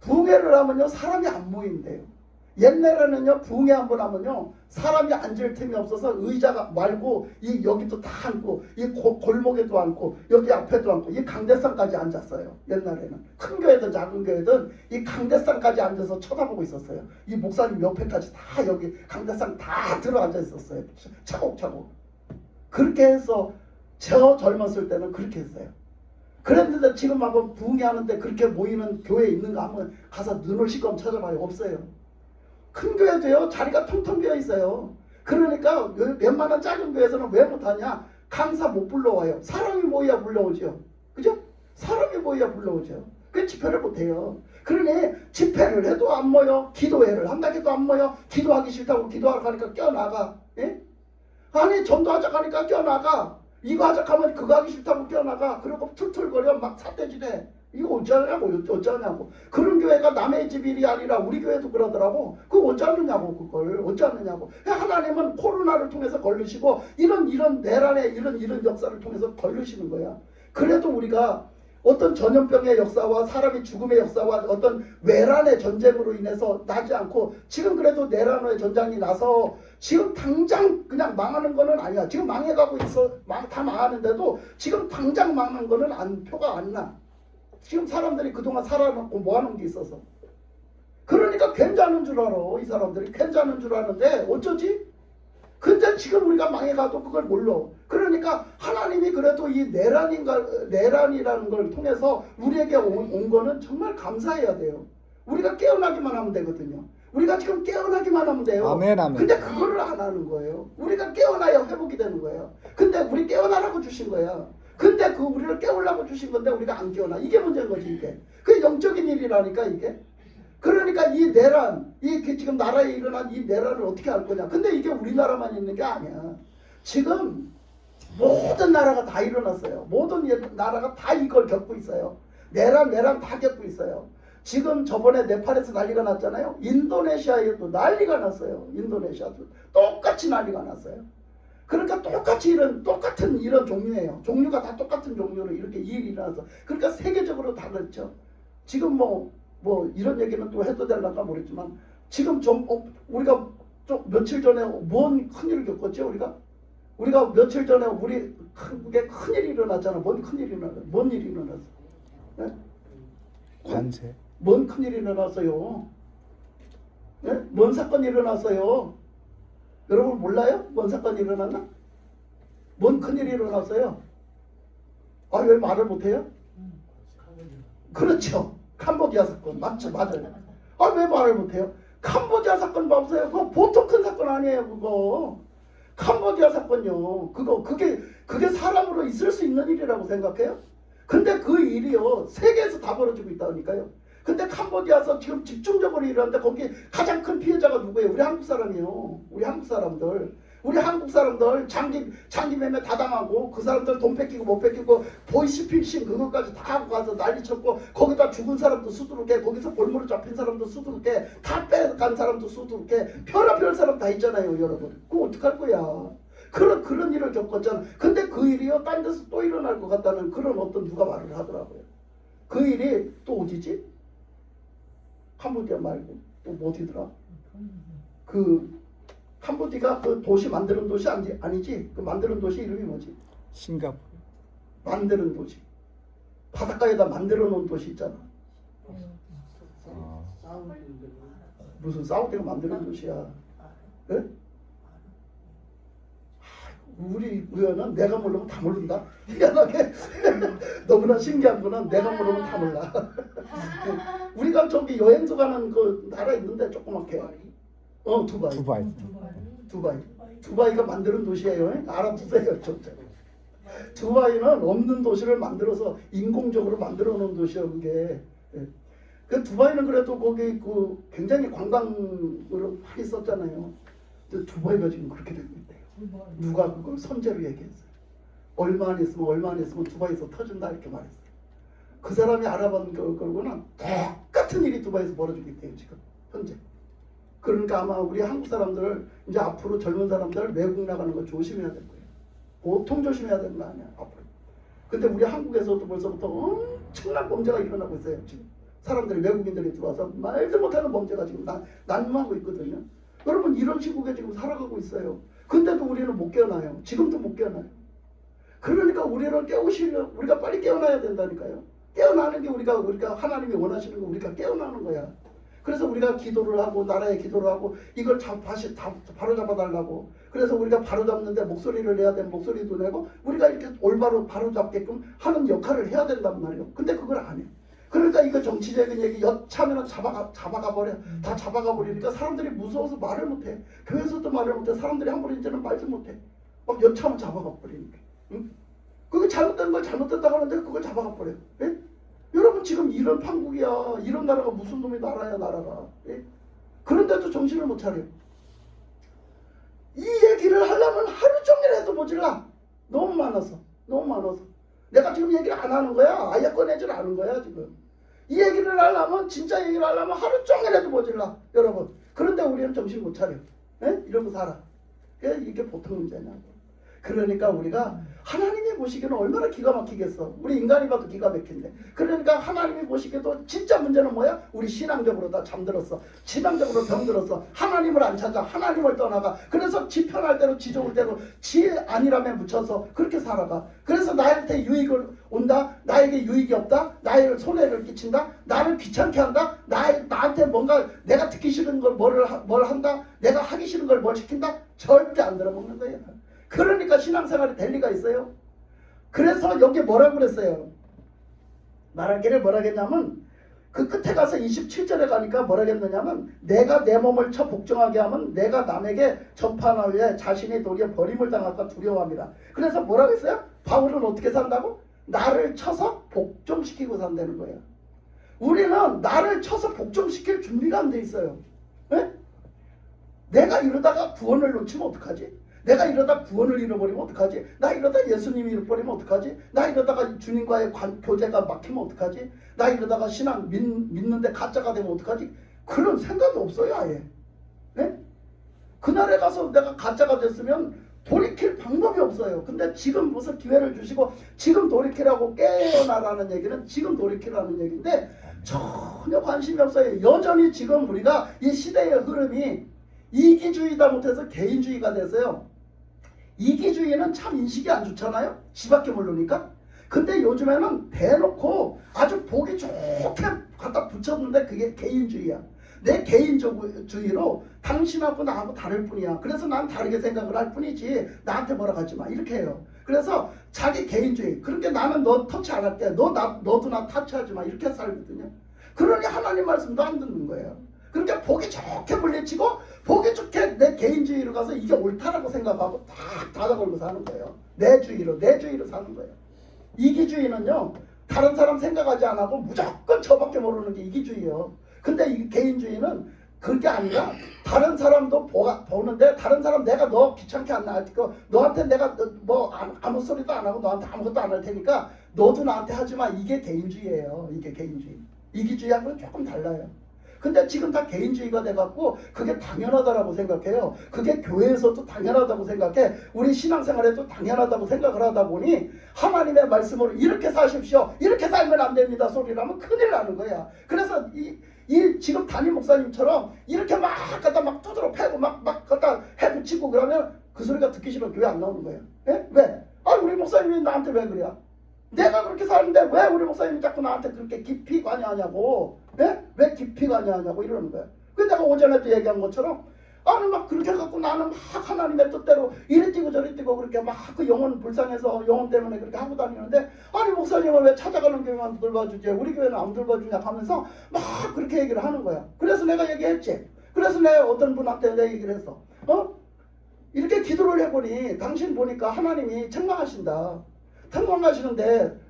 부흥회를 하면요 사람이 안 모인대요. 옛날에는요 부흥회 한번 하면요 사람이 앉을 틈이 없어서 의자가 말고 이 여기도 다 앉고 이 골목에도 앉고 여기 앞에도 앉고 이 강대상까지 앉았어요. 옛날에는 큰 교회든 작은 교회든 이 강대상까지 앉아서 쳐다보고 있었어요. 이 목사님 옆에까지 다 여기 강대상 다 들어앉아 있었어요. 차곡차곡. 그렇게 해서 저 젊었을 때는 그렇게 했어요. 그랬는데 지금 한번 부흥회 하는데 그렇게 모이는 교회 있는가 한번 가서 눈을 씻고 찾아봐요. 없어요. 큰 교회도요 자리가 텅텅 비어 있어요. 그러니까 웬만한 작은 교회에서는 왜 못하냐? 강사 못 불러와요. 사람이 모여야 불러오죠. 그죠? 사람이 모여야 불러오죠. 그 집회를 못해요. 그러니 집회를 해도 안 모여. 기도회를 한다고 해도 안 모여. 기도하기 싫다고 기도하러 가니까 껴나가. 예? 아니 전도하자 가니까 껴나가. 이거 하자 하면 그거 하기 싫다고 껴나가. 그리고 툴툴거려 막 삿대질해. 이거 어쩌냐고. 그런 교회가 남의 집 일이 아니라 우리 교회도 그러더라고. 그거 어쩌느냐고 그걸. 어쩌느냐고. 하나님은 코로나를 통해서 걸르시고 이런 내란의 이런 역사를 통해서 걸르시는 거야. 그래도 우리가 어떤 전염병의 역사와 사람이 죽음의 역사와 어떤 외란의 전쟁으로 인해서 나지 않고 지금 그래도 내란의 전쟁이 나서 지금 당장 그냥 망하는 거는 아니야. 지금 망해가고 있어. 다 망하는데도 지금 당장 망한 거는 표가 안 나. 지금 사람들이 그동안 살아남고 모아놓은 게 있어서. 그러니까 괜찮은 줄 알아. 이 사람들이 괜찮은 줄 아는데 어쩌지? 근데 지금 우리가 망해가도 그걸 몰라. 그러니까 하나님이 그래도 이 내란이라는 걸 통해서 우리에게 온 거는 정말 감사해야 돼요. 우리가 깨어나기만 하면 되거든요. 우리가 지금 깨어나기만 하면 돼요. 아멘, 아멘. 근데 그거를 안 하는 거예요. 우리가 깨어나야 회복이 되는 거예요. 근데 우리 깨어나라고 주신 거야. 근데 그 우리를 깨우려고 주신 건데 우리가 안 깨어나. 이게 문제인 거지 이게. 그게 영적인 일이라니까 이게. 그러니까 이 내란, 지금 나라에 일어난 이 내란을 어떻게 할 거냐. 근데 이게 우리나라만 있는 게 아니야. 지금 모든 나라가 다 일어났어요. 모든 나라가 다 이걸 겪고 있어요. 내란 다 겪고 있어요. 지금 저번에 네팔에서 난리가 났잖아요. 인도네시아에도 난리가 났어요. 인도네시아도 똑같이 난리가 났어요. 그러니까 똑같이 똑같은 이런 종류예요. 종류가 다 똑같은 종류로 이렇게 일이 일어나서. 그러니까 세계적으로 다 그렇죠. 지금 뭐 이런 얘기는 또 해도 될란가 모르겠지만 지금 좀 우리가 좀 며칠 전에 뭔 큰일을 겪었죠. 우리가 며칠 전에 우리 한국에 큰일이 일어났잖아. 뭔 큰일이 일어났어? 뭔 일이 일어났어? 네? 관세. 뭔 큰일이 일어났어요? 네? 뭔 사건이 일어났어요? 여러분 몰라요? 뭔 사건이 일어났나? 뭔 큰일이 일어났어요? 아, 왜 말을 못해요? 그렇죠. 캄보디아 사건. 맞죠? 맞아요. 아, 왜 말을 못해요? 캄보디아 사건 봐보세요. 그거 보통 큰 사건 아니에요. 그거. 캄보디아 사건요. 그게 사람으로 있을 수 있는 일이라고 생각해요? 근데 그 일이요. 세계에서 다 벌어지고 있다니까요. 근데 캄보디아에서 지금 집중적으로 일하는데 거기 가장 큰 피해자가 누구예요? 우리 한국 사람이요. 우리 한국 사람들 장기 매매 다 당하고 그 사람들 돈 뺏기고 못 뺏기고 보이스피싱 그것까지 다 하고 가서 난리 쳤고 거기다 죽은 사람도 수두룩해 거기서 골무로 잡힌 사람도 수두룩해 다 빼간 사람도 수두룩해 별의별 사람 다 있잖아요 여러분. 그거 어떡할 거야. 그런 일을 겪었잖아. 근데 그 일이요 딴 데서 또 일어날 것 같다는 그런 어떤 누가 말을 하더라고요. 그 일이 또 어디지? 캄보디아 말고 또 어디더라? 그 캄보디아가 그 도시 만드는 도시 아니지? 그 만드는 도시 이름이 뭐지? 싱가포르. 만드는 도시. 바닷가에다 만들어 놓은 도시 있잖아. 무슨 사우디가 만드는 도시야? 네? 우리 의원은 내가 모르면 다 모른다. 희한하게 너무나 신기한 거는 내가 모르면 다 몰라. 우리가 저기 여행도 가는 그 나라 있는데 조그맣게 두바이가 만드는 도시예요. 알아두세요. 두바이는 없는 도시를 만들어서 인공적으로 만들어 놓은 도시예요. 그게. 그 두바이는 그래도 거기 그 굉장히 관광으로 많이 썼잖아요. 근데 두바이가 지금 그렇게 되고 있대요. 누가 그걸 선제로 얘기했어요. 얼마 안 있으면 두바이에서 터진다 이렇게 말했어요. 그 사람이 알아본 거고는 똑같은 일이 두바이에서 벌어지고 있대요 지금 현재. 그러니까 아마 우리 한국 사람들 이제 앞으로 젊은 사람들 외국 나가는 거 조심해야 될 거예요. 보통 조심해야 되는 거 아니야 앞으로. 근데 우리 한국에서도 벌써부터 엄청난 범죄가 일어나고 있어요 지금. 사람들이 외국인들이 들어와서 말도 못하는 범죄가 지금 난무하고 있거든요. 여러분 이런 시국에 지금 살아가고 있어요. 근데도 우리는 못 깨어나요. 지금도 못 깨어나요. 그러니까 우리를 깨우시려 우리가 빨리 깨어나야 된다니까요. 깨어나는 게 우리가 하나님이 원하시는 거 우리가 깨어나는 거야. 그래서 우리가 기도를 하고 나라에 기도를 하고 이걸 다시 바로잡아 달라고. 그래서 우리가 바로잡는데 목소리를 내야 되는 목소리도 내고 우리가 이렇게 올바로 바로잡게끔 하는 역할을 해야 된단 말이에요. 근데 그걸 안 해. 그러니까 이거 정치적인 얘기 여차하면 잡아가 버려. 다 잡아가 버리니까 사람들이 무서워서 말을 못해. 교회에서도 말을 못해. 사람들이 함부로 이제는 말도 못해. 막 여차하면 잡아가 버리니까. 응? 그게 잘못된 걸 잘못됐다고 하는데 그걸 잡아가 버려. 예? 여러분 지금 이런 판국이야. 이런 나라가 무슨 놈의 나라야 나라가. 예? 그런데도 정신을 못 차려. 이 얘기를 하려면 하루 종일 해도 모질라. 너무 많아서. 내가 지금 얘기를 안 하는 거야. 아예 꺼내질 않은 거야 지금. 이 얘기를 하려면 진짜 얘기를 하려면 하루 종일 해도 모질라 여러분. 그런데 우리는 정신 못 차려. 에? 이러고 살아. 이게 보통 문제냐고. 그러니까 우리가 하나님이 보시기에는 얼마나 기가 막히겠어. 우리 인간이 봐도 기가 막힌데. 그러니까 하나님이 보시기에도 진짜 문제는 뭐야? 우리 신앙적으로 다 잠들었어. 신앙적으로 병들었어. 하나님을 안 찾아. 하나님을 떠나가. 그래서 지 편할 대로 지 좋을 대로 지 아니람에 묻혀서 그렇게 살아가. 그래서 나한테 유익을 온다. 나에게 유익이 없다. 나의 손해를 끼친다. 나를 귀찮게 한다. 나한테 뭔가 내가 듣기 싫은 걸 뭘 한다. 내가 하기 싫은 걸 뭘 시킨다. 절대 안 들어먹는 거야. 그러니까 신앙생활이 될 리가 있어요. 그래서 여기 뭐라고 그랬어요? 말하기를 뭐라 했냐면 그 끝에 가서 27절에 가니까 뭐라 했느냐면 내가 내 몸을 쳐 복종하게 하면 내가 남에게 전파하나 위해 자신이 도리어 버림을 당할까 두려워합니다. 그래서 뭐라고 했어요? 바울은 어떻게 산다고? 나를 쳐서 복종시키고 산다는 거예요. 우리는 나를 쳐서 복종시킬 준비가 안 돼 있어요. 네? 내가 이러다가 구원을 놓치면 어떡하지? 내가 이러다 구원을 잃어버리면 어떡하지? 나 이러다 예수님이 잃어버리면 어떡하지? 나 이러다가 주님과의 교제가 막히면 어떡하지? 나 이러다가 신앙 믿는데 가짜가 되면 어떡하지? 그런 생각이 없어요, 아예. 네? 그날에 가서 내가 가짜가 됐으면 돌이킬 방법이 없어요. 근데 지금 무슨 기회를 주시고 지금 돌이키라고 깨어나라는 얘기는 지금 돌이키라는 얘기인데 전혀 관심이 없어요. 여전히 지금 우리가 이 시대의 흐름이 이기주의다 못해서 개인주의가 됐어요. 이기주의는 참 인식이 안 좋잖아요. 지밖에 모르니까. 근데 요즘에는 대놓고 아주 보기 좋게 갖다 붙였는데 그게 개인주의야. 내 개인주의로 당신하고 나하고 다를 뿐이야. 그래서 난 다르게 생각을 할 뿐이지 나한테 뭐라 하지 마. 이렇게 해요. 그래서 자기 개인주의. 그러니까 나는 너 터치 안 할게. 너도 나 터치하지 마. 이렇게 살거든요. 그러니 하나님 말씀도 안 듣는 거예요. 그러니까 보기 좋게 물리치고 보기 좋게 내 개인주의로 가서 이게 옳다라고 생각하고 딱 닫아 걸고 사는 거예요. 내 주의로 사는 거예요. 이기주의는요. 다른 사람 생각하지 안 하고 무조건 저밖에 모르는 게 이기주의예요. 근데 이 개인주의는 그게 아니라 다른 사람도 보는데 다른 사람 내가 너 귀찮게 안 할 테니까 너한테 내가 뭐 아무 소리도 안 하고 너한테 아무것도 안 할 테니까 너도 나한테 하지 마. 이게 개인주의예요. 이게 개인주의. 이기주의하고는 조금 달라요. 근데 지금 다 개인주의가 돼갖고 그게 당연하다라고 생각해요. 그게 교회에서도 당연하다고 생각해. 우리 신앙생활에도 당연하다고 생각을 하다 보니 하나님의 말씀으로 이렇게 사십시오. 이렇게 살면 안 됩니다. 소리라면 큰일 나는 거야. 그래서 이 지금 담임 목사님처럼 이렇게 막 갖다 막 두드러 패고 막 갖다 해붙이고 그러면 그 소리가 듣기 싫어 교회 안 나오는 거예요. 예? 왜? 우리 목사님이 나한테 왜 그래? 내가 그렇게 사는데 왜 우리 목사님이 자꾸 나한테 그렇게 깊이 관여하냐고. 예? 왜 깊이 관여하냐고 이러는 거야. 그래서 내가 오전에도 얘기한 것처럼 막 그렇게 갖고 나는 막 하나님의 뜻대로 이리 뛰고 저리 뛰고 그렇게 막 그 영혼 불쌍해서 영혼 때문에 그렇게 하고 다니는데 목사님은 왜 찾아가는 교회만 돌봐주지 우리 교회는 안 돌봐주냐 하면서 막 그렇게 얘기를 하는 거야. 그래서 내가 얘기했지. 그래서 내가 어떤 분한테 내가 얘기를 했어. 이렇게 기도를 해보니 당신 보니까 하나님이 책망하신다. 책망하시는데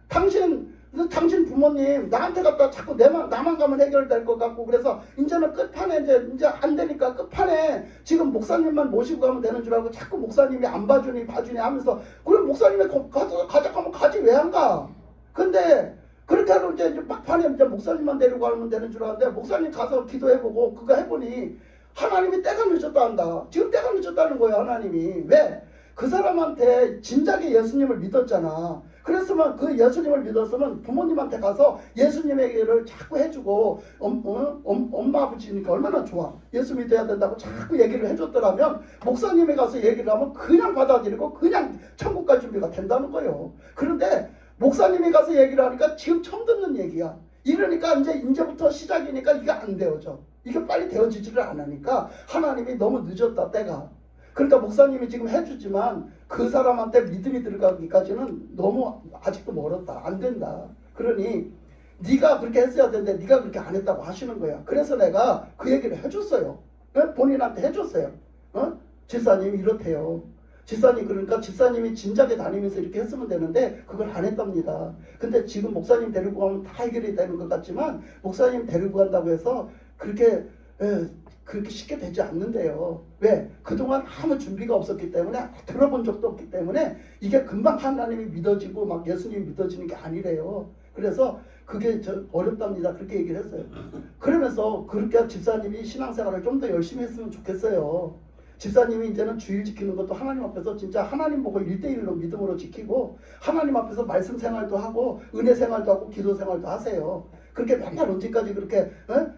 당신 부모님 나한테 갖다 자꾸 나만 가면 해결될 것 같고 그래서 이제는 끝판에 이제 안 되니까 끝판에 지금 목사님만 모시고 가면 되는 줄 알고 자꾸 목사님이 안 봐주니 하면서 그럼 목사님이 가자 하면 가지 왜 안 가? 근데 그렇게 하고 이제 막판에 이제 목사님만 데리고 가면 되는 줄 알았는데 목사님 가서 기도해보고 그거 해보니 하나님이 때가 늦었다 한다. 지금 때가 늦었다는 거예요. 하나님이. 왜? 그 사람한테 진작에 예수님을 믿었잖아. 그랬으면 그 예수님을 믿었으면 부모님한테 가서 예수님의 얘기를 자꾸 해주고 엄마 아버지니까 얼마나 좋아. 예수 믿어야 된다고 자꾸 얘기를 해줬더라면 목사님이 가서 얘기를 하면 그냥 받아들이고 그냥 천국 갈 준비가 된다는 거예요. 그런데 목사님이 가서 얘기를 하니까 지금 처음 듣는 얘기야. 이러니까 이제부터 시작이니까 이게 안 되어져. 이게 빨리 되어지지를 않으니까 하나님이 너무 늦었다 때가. 그러니까 목사님이 지금 해주지만 그 사람한테 믿음이 들어가기까지는 너무 아직도 멀었다. 안 된다. 그러니 네가 그렇게 했어야 되는데 네가 그렇게 안 했다고 하시는 거야. 그래서 내가 그 얘기를 해줬어요. 본인한테 해줬어요. 집사님이 이렇대요. 집사님 그러니까 집사님이 진작에 다니면서 이렇게 했으면 되는데 그걸 안 했답니다. 근데 지금 목사님 데리고 가면 다 해결이 되는 것 같지만 목사님 데리고 간다고 해서 그렇게 쉽게 되지 않는데요. 왜? 그동안 아무 준비가 없었기 때문에 들어본 적도 없기 때문에 이게 금방 하나님이 믿어지고 막 예수님이 믿어지는 게 아니래요. 그래서 그게 어렵답니다. 그렇게 얘기를 했어요. 그러면서 그렇게 집사님이 신앙생활을 좀 더 열심히 했으면 좋겠어요. 집사님이 이제는 주일 지키는 것도 하나님 앞에서 진짜 하나님 보고 1대1로 믿음으로 지키고 하나님 앞에서 말씀 생활도 하고 은혜 생활도 하고 기도 생활도 하세요. 그렇게 맨날 언제까지 그렇게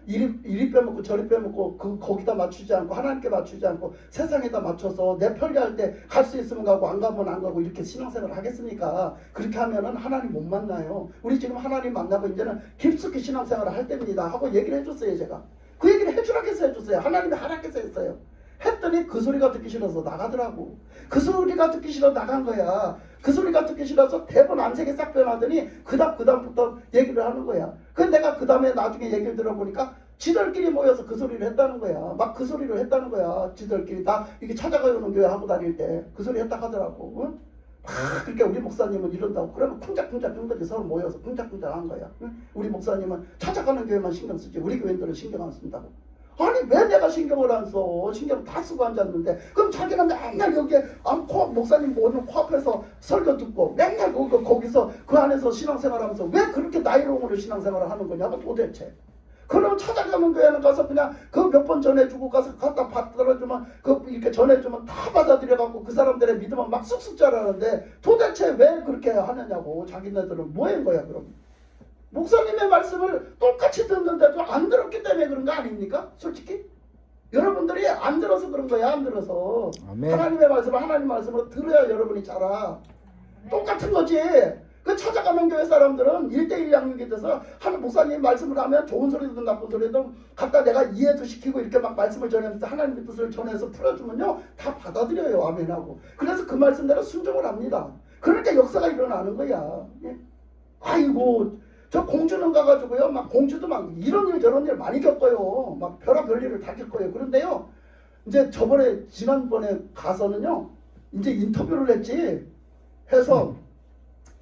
이리 빼먹고 저리 빼먹고 거기다 맞추지 않고 하나님께 맞추지 않고 세상에다 맞춰서 내 편리할 때 갈 수 있으면 가고 안 가면 안 가고 이렇게 신앙생활을 하겠습니까? 그렇게 하면은 하나님 못 만나요. 우리 지금 하나님 만나고 이제는 깊숙이 신앙생활을 할 때입니다 하고 얘기를 해줬어요. 제가 그 얘기를 해주라고 해서 해줬어요. 하나님이 하라고 해서 했어요. 했더니 그 소리가 듣기 싫어서 나가더라고. 그 소리가 듣기 싫어 나간 거야. 그 소리가 듣기 싫어서 대본 안색이 싹 변하더니 그다음부터 얘기를 하는 거야. 근데 내가 그 다음에 나중에 얘기를 들어보니까 지들끼리 모여서 그 소리를 했다는 거야. 막 그 소리를 했다는 거야. 지들끼리 다 이게 찾아가는 교회 하고 다닐 때 그 소리 했다 하더라고. 응? 그렇게 우리 목사님은 이런다고 그러면 쿵짝쿵짝 한 거지. 서로 모여서 쿵짝쿵짝 한 거야. 응? 우리 목사님은 찾아가는 교회만 신경 쓰지 우리 교회들은 신경 안 쓴다고. 아니 왜 내가 신경을 안 써? 신경 다 쓰고 앉았는데. 그럼 자기는 맨날 여기에 목사님 오늘 코앞에서 설교 듣고 맨날 거기서 그 안에서 신앙생활하면서 왜 그렇게 나이롱으로 신앙생활을 하는 거냐고 도대체. 그럼 찾아가는 교회는 가서 그냥 그 몇 번 전해주고 가서 갖다 받들어주면 그 이렇게 전해주면 다 받아들여갖고 그 사람들의 믿음은 막 쑥쑥 자라는데 도대체 왜 그렇게 하느냐고. 자기네들은 뭐인 거야 그럼. 목사님의 말씀을 똑같이 듣는데도 안 들었기 때문에 그런 거 아닙니까? 솔직히 여러분들이 안 들어서 그런 거야. 안 들어서. 아멘. 하나님의 말씀을 하나님 말씀으로 들어야 여러분이 자라. 똑같은 거지. 그 찾아가는 교회 사람들은 1:1 양육이 돼서 하는 목사님 말씀을 하면 좋은 소리든 나쁜 소리든 갖다 내가 이해도 시키고 이렇게 막 말씀을 전하면서 하나님의 뜻을 전해서 풀어주면요 다 받아들여요. 아멘하고. 그래서 그 말씀대로 순종을 합니다. 그러니까 역사가 일어나는 거야. 예? 아이고 저 공주는 가가지고요 막 공주도 막 이런 일 저런 일 많이 겪어요. 막 별의별 일을 다 겪어요. 그런데요 이제 지난번에 가서는요 이제 인터뷰를 했지 해서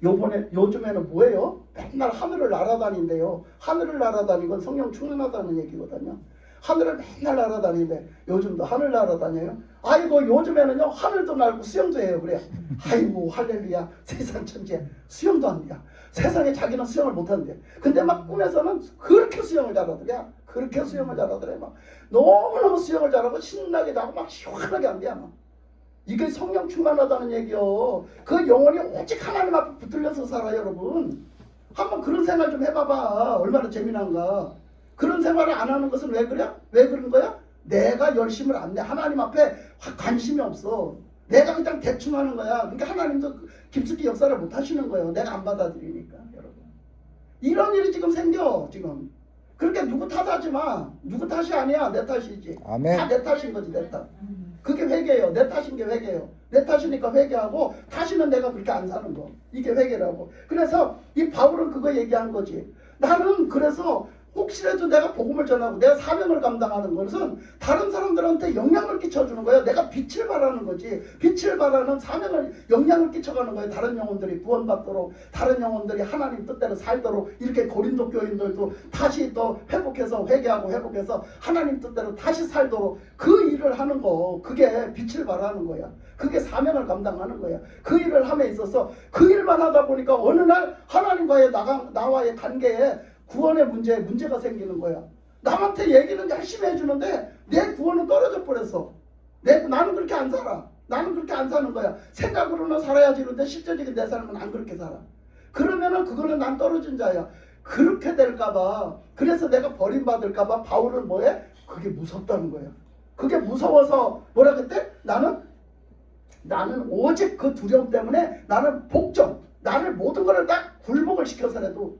요즘에는 뭐예요? 맨날 하늘을 날아다닌대요. 하늘을 날아다니건 성령 충만하다는 얘기거든요. 하늘을 맨날 날아다니는데 요즘도 하늘 날아다녀요? 아이고 요즘에는요 하늘도 날고 수영도 해요. 그래요. 아이고 할렐루야 세상 천지에 수영도 합니다. 세상에 자기는 수영을 못하는데 근데 막 꿈에서는 그렇게 수영을 잘하더래. 그렇게 수영을 잘하더래. 막 너무너무 수영을 잘하고 신나게 자고 막 시원하게 한대요. 막. 이게 성령 충만하다는 얘기요. 그 영혼이 오직 하나님 앞에 붙들려서 살아요. 여러분 한번 그런 생활 좀 해봐봐. 얼마나 재미난가. 그런 생활을 안 하는 것은 왜 그래? 왜 그런 거야? 내가 열심을 안 내. 하나님 앞에 관심이 없어. 내가 그냥 대충 하는 거야. 그러니까 하나님도 깊숙이 역사를 못 하시는 거예요. 내가 안 받아들이니까. 여러분 이런 일이 지금 생겨. 지금 그렇게 누구 탓하지 마. 누구 탓이 아니야. 내 탓이지. 아멘. 다 내 탓인 거지. 내 탓. 그게 회개예요. 내 탓인 게 회개예요. 내 탓이니까 회개하고 다시는 내가 그렇게 안 사는 거. 이게 회개라고. 그래서 이 바울은 그거 얘기한 거지. 나는 그래서 혹시라도 내가 복음을 전하고 내가 사명을 감당하는 것은 다른 사람들한테 영향을 끼쳐주는 거예요. 내가 빛을 발하는 거지. 빛을 발하는 사명을 영향을 끼쳐가는 거예요. 다른 영혼들이 구원받도록 다른 영혼들이 하나님 뜻대로 살도록 이렇게 고린도 교인들도 다시 또 회복해서 회개하고 회복해서 하나님 뜻대로 다시 살도록 그 일을 하는 거. 그게 빛을 발하는 거야. 그게 사명을 감당하는 거야. 그 일을 함에 있어서 그 일만 하다 보니까 어느 날 하나님과의 나와의 관계에 구원의 문제가 생기는 거야. 남한테 얘기는 열심히 해주는데 내 구원은 떨어져 버렸어. 나는 그렇게 안 살아. 나는 그렇게 안 사는 거야. 생각으로는 살아야지. 그런데 실제적인 내 삶은 안 그렇게 살아. 그러면은 그거는 난 떨어진 자야. 그렇게 될까봐. 그래서 내가 버림받을까봐 바울은 뭐해? 그게 무섭다는 거야. 그게 무서워서 뭐라 그랬대? 나는 오직 그 두려움 때문에 나는 복종. 나를 모든 거를 다 굴복을 시켜서라도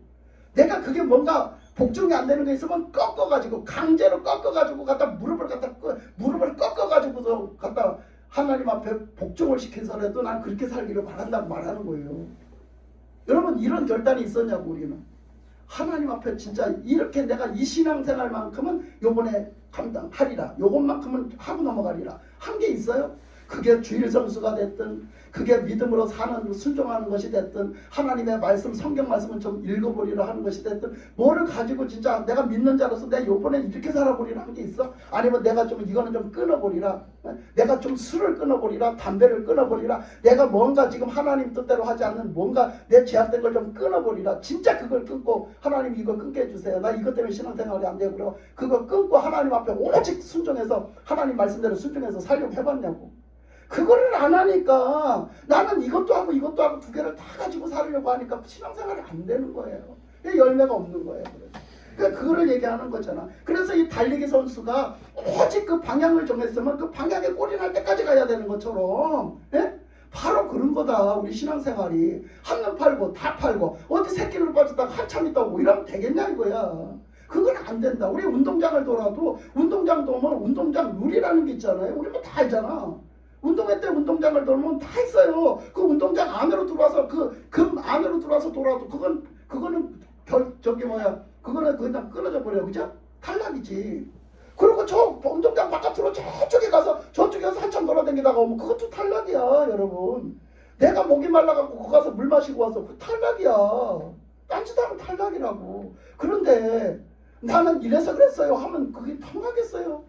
내가 그게 뭔가 복종이 안 되는 게 있으면 꺾어가지고 강제로 꺾어가지고 갖다 무릎을 꺾어가지고서 갖다 하나님 앞에 복종을 시켜서라도 난 그렇게 살기를 바란다고 말하는 거예요. 여러분 이런 결단이 있었냐고. 우리는 하나님 앞에 진짜 이렇게 내가 이 신앙생활만큼은 요번에 감당하리라. 요것만큼은 하고 넘어가리라. 한 게 있어요? 그게 주일 성수가 됐든 그게 믿음으로 사는 순종하는 것이 됐든 하나님의 말씀 성경 말씀은 좀 읽어보리라 하는 것이 됐든 뭐를 가지고 진짜 내가 믿는 자로서 내가 요번에 이렇게 살아보리라 한 게 있어? 아니면 내가 좀 이거는 좀 끊어보리라. 내가 좀 술을 끊어보리라. 담배를 끊어보리라. 내가 뭔가 지금 하나님 뜻대로 하지 않는 뭔가 내 제약된 걸 좀 끊어보리라. 진짜 그걸 끊고 하나님 이거 끊게 해주세요. 나 이것 때문에 신앙생활이 안 되고 그거 끊고 하나님 앞에 오직 순종해서 하나님 말씀대로 순종해서 살려고 해봤냐고. 그거를 안 하니까 나는 이것도 하고 두 개를 다 가지고 살려고 하니까 신앙생활이 안 되는 거예요. 열매가 없는 거예요. 그러니까 그거를 얘기하는 거잖아. 그래서 이 달리기 선수가 오직 그 방향을 정했으면 그 방향에 꼴이 날 때까지 가야 되는 것처럼 바로 그런 거다. 우리 신앙생활이 한눈 팔고 다 팔고 어디 새끼를 빠졌다가 한참 있다고 뭐 이러면 되겠냐 이거야. 그건 안 된다. 우리 운동장을 돌아도 운동장 도면 운동장 룰이라는 게 있잖아요. 우리 뭐 다 알잖아. 운동회 때 운동장을 돌면 다 있어요. 그 운동장 안으로 들어와서 그 금 안으로 들어와서 돌아도 그거는 그거는 그냥 끊어져 버려. 그죠? 탈락이지. 그리고 저 운동장 바깥으로 저쪽에 가서 한참 돌아다니다가 오면 그것도 탈락이야. 여러분 내가 목이 말라갖고 거기 가서 물 마시고 와서 그 탈락이야. 딴짓하면 탈락이라고. 그런데 나는 이래서 그랬어요 하면 그게 통하겠어요?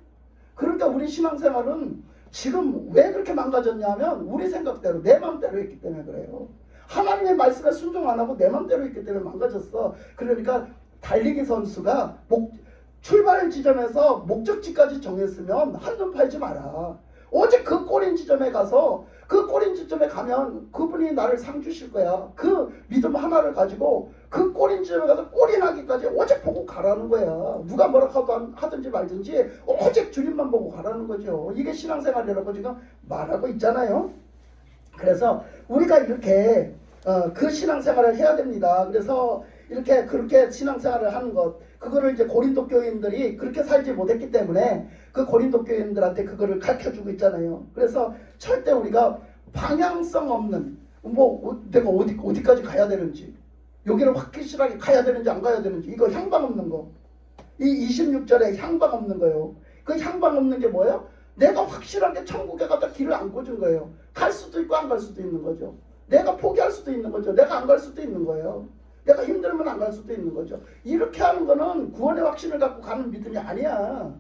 그러니까 우리 신앙생활은 지금 왜 그렇게 망가졌냐면 우리 생각대로 내 마음대로 했기 때문에 그래요. 하나님의 말씀에 순종 안 하고 내 마음대로 했기 때문에 망가졌어. 그러니까 달리기 선수가 출발 지점에서 목적지까지 정했으면 한눈 팔지 마라. 오직 그 꼬린 지점에 가서 그 꼬린 지점에 가면 그분이 나를 상 주실 거야. 그 믿음 하나를 가지고 그 꼬린 지점에 가서 꼬린하기까지 오직 보고 가라는 거야. 누가 뭐라 하든지 말든지 오직 주님만 보고 가라는 거죠. 이게 신앙생활이라고 지금 말하고 있잖아요. 그래서 우리가 이렇게 그 신앙생활을 해야 됩니다. 그래서 이렇게 그렇게 신앙생활을 하는 것, 그거를 이제 고린도 교인들이 그렇게 살지 못했기 때문에 그 고린도 교인들한테 그거를 가르쳐주고 있잖아요. 그래서 절대 우리가 방향성 없는 내가 어디까지 가야 되는지, 여기를 확실하게 가야 되는지 안 가야 되는지, 이거 향방 없는 거. 이 26절에 향방 없는 거예요. 그 향방 없는 게 뭐예요? 내가 확실하게 천국에 가다 길을 안 꽂은 거예요. 갈 수도 있고 안 갈 수도 있는 거죠. 내가 포기할 수도 있는 거죠. 내가 안 갈 수도 있는 거예요. 내가 힘들면 안 갈 수도 있는 거죠. 이렇게 하는 거는 구원의 확신을 갖고 가는 믿음이 아니야.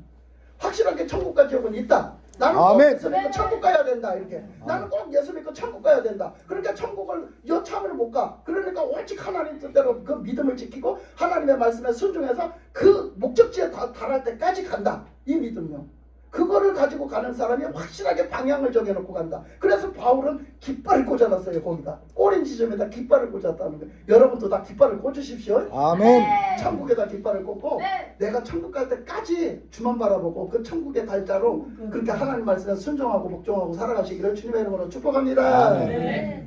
확실하게 천국과 지옥은 있다. 나는 꼭 아멘. 예수 믿고 천국 가야 된다. 이렇게. 나는 꼭 예수 믿고 천국 가야 된다. 그러니까 천국을 여차하면 못 가. 그러니까 오직 하나님 뜻대로 그 믿음을 지키고 하나님의 말씀에 순종해서 그 목적지에 달할 때까지 간다. 이 믿음요. 그거를 가지고 가는 사람이 확실하게 방향을 정해놓고 간다. 그래서 바울은 깃발을 꽂아놨어요. 거기다 꼬린 지점에다 깃발을 꽂았다는 거예요. 여러분도 다 깃발을 꽂으십시오. 아멘. 천국에다 깃발을 꽂고 내가 천국 갈 때까지 주만 바라보고 그 천국의 달자로 그렇게 하나님 말씀에 순종하고 복종하고 살아가시기를 주님의 이름으로 축복합니다. 아멘.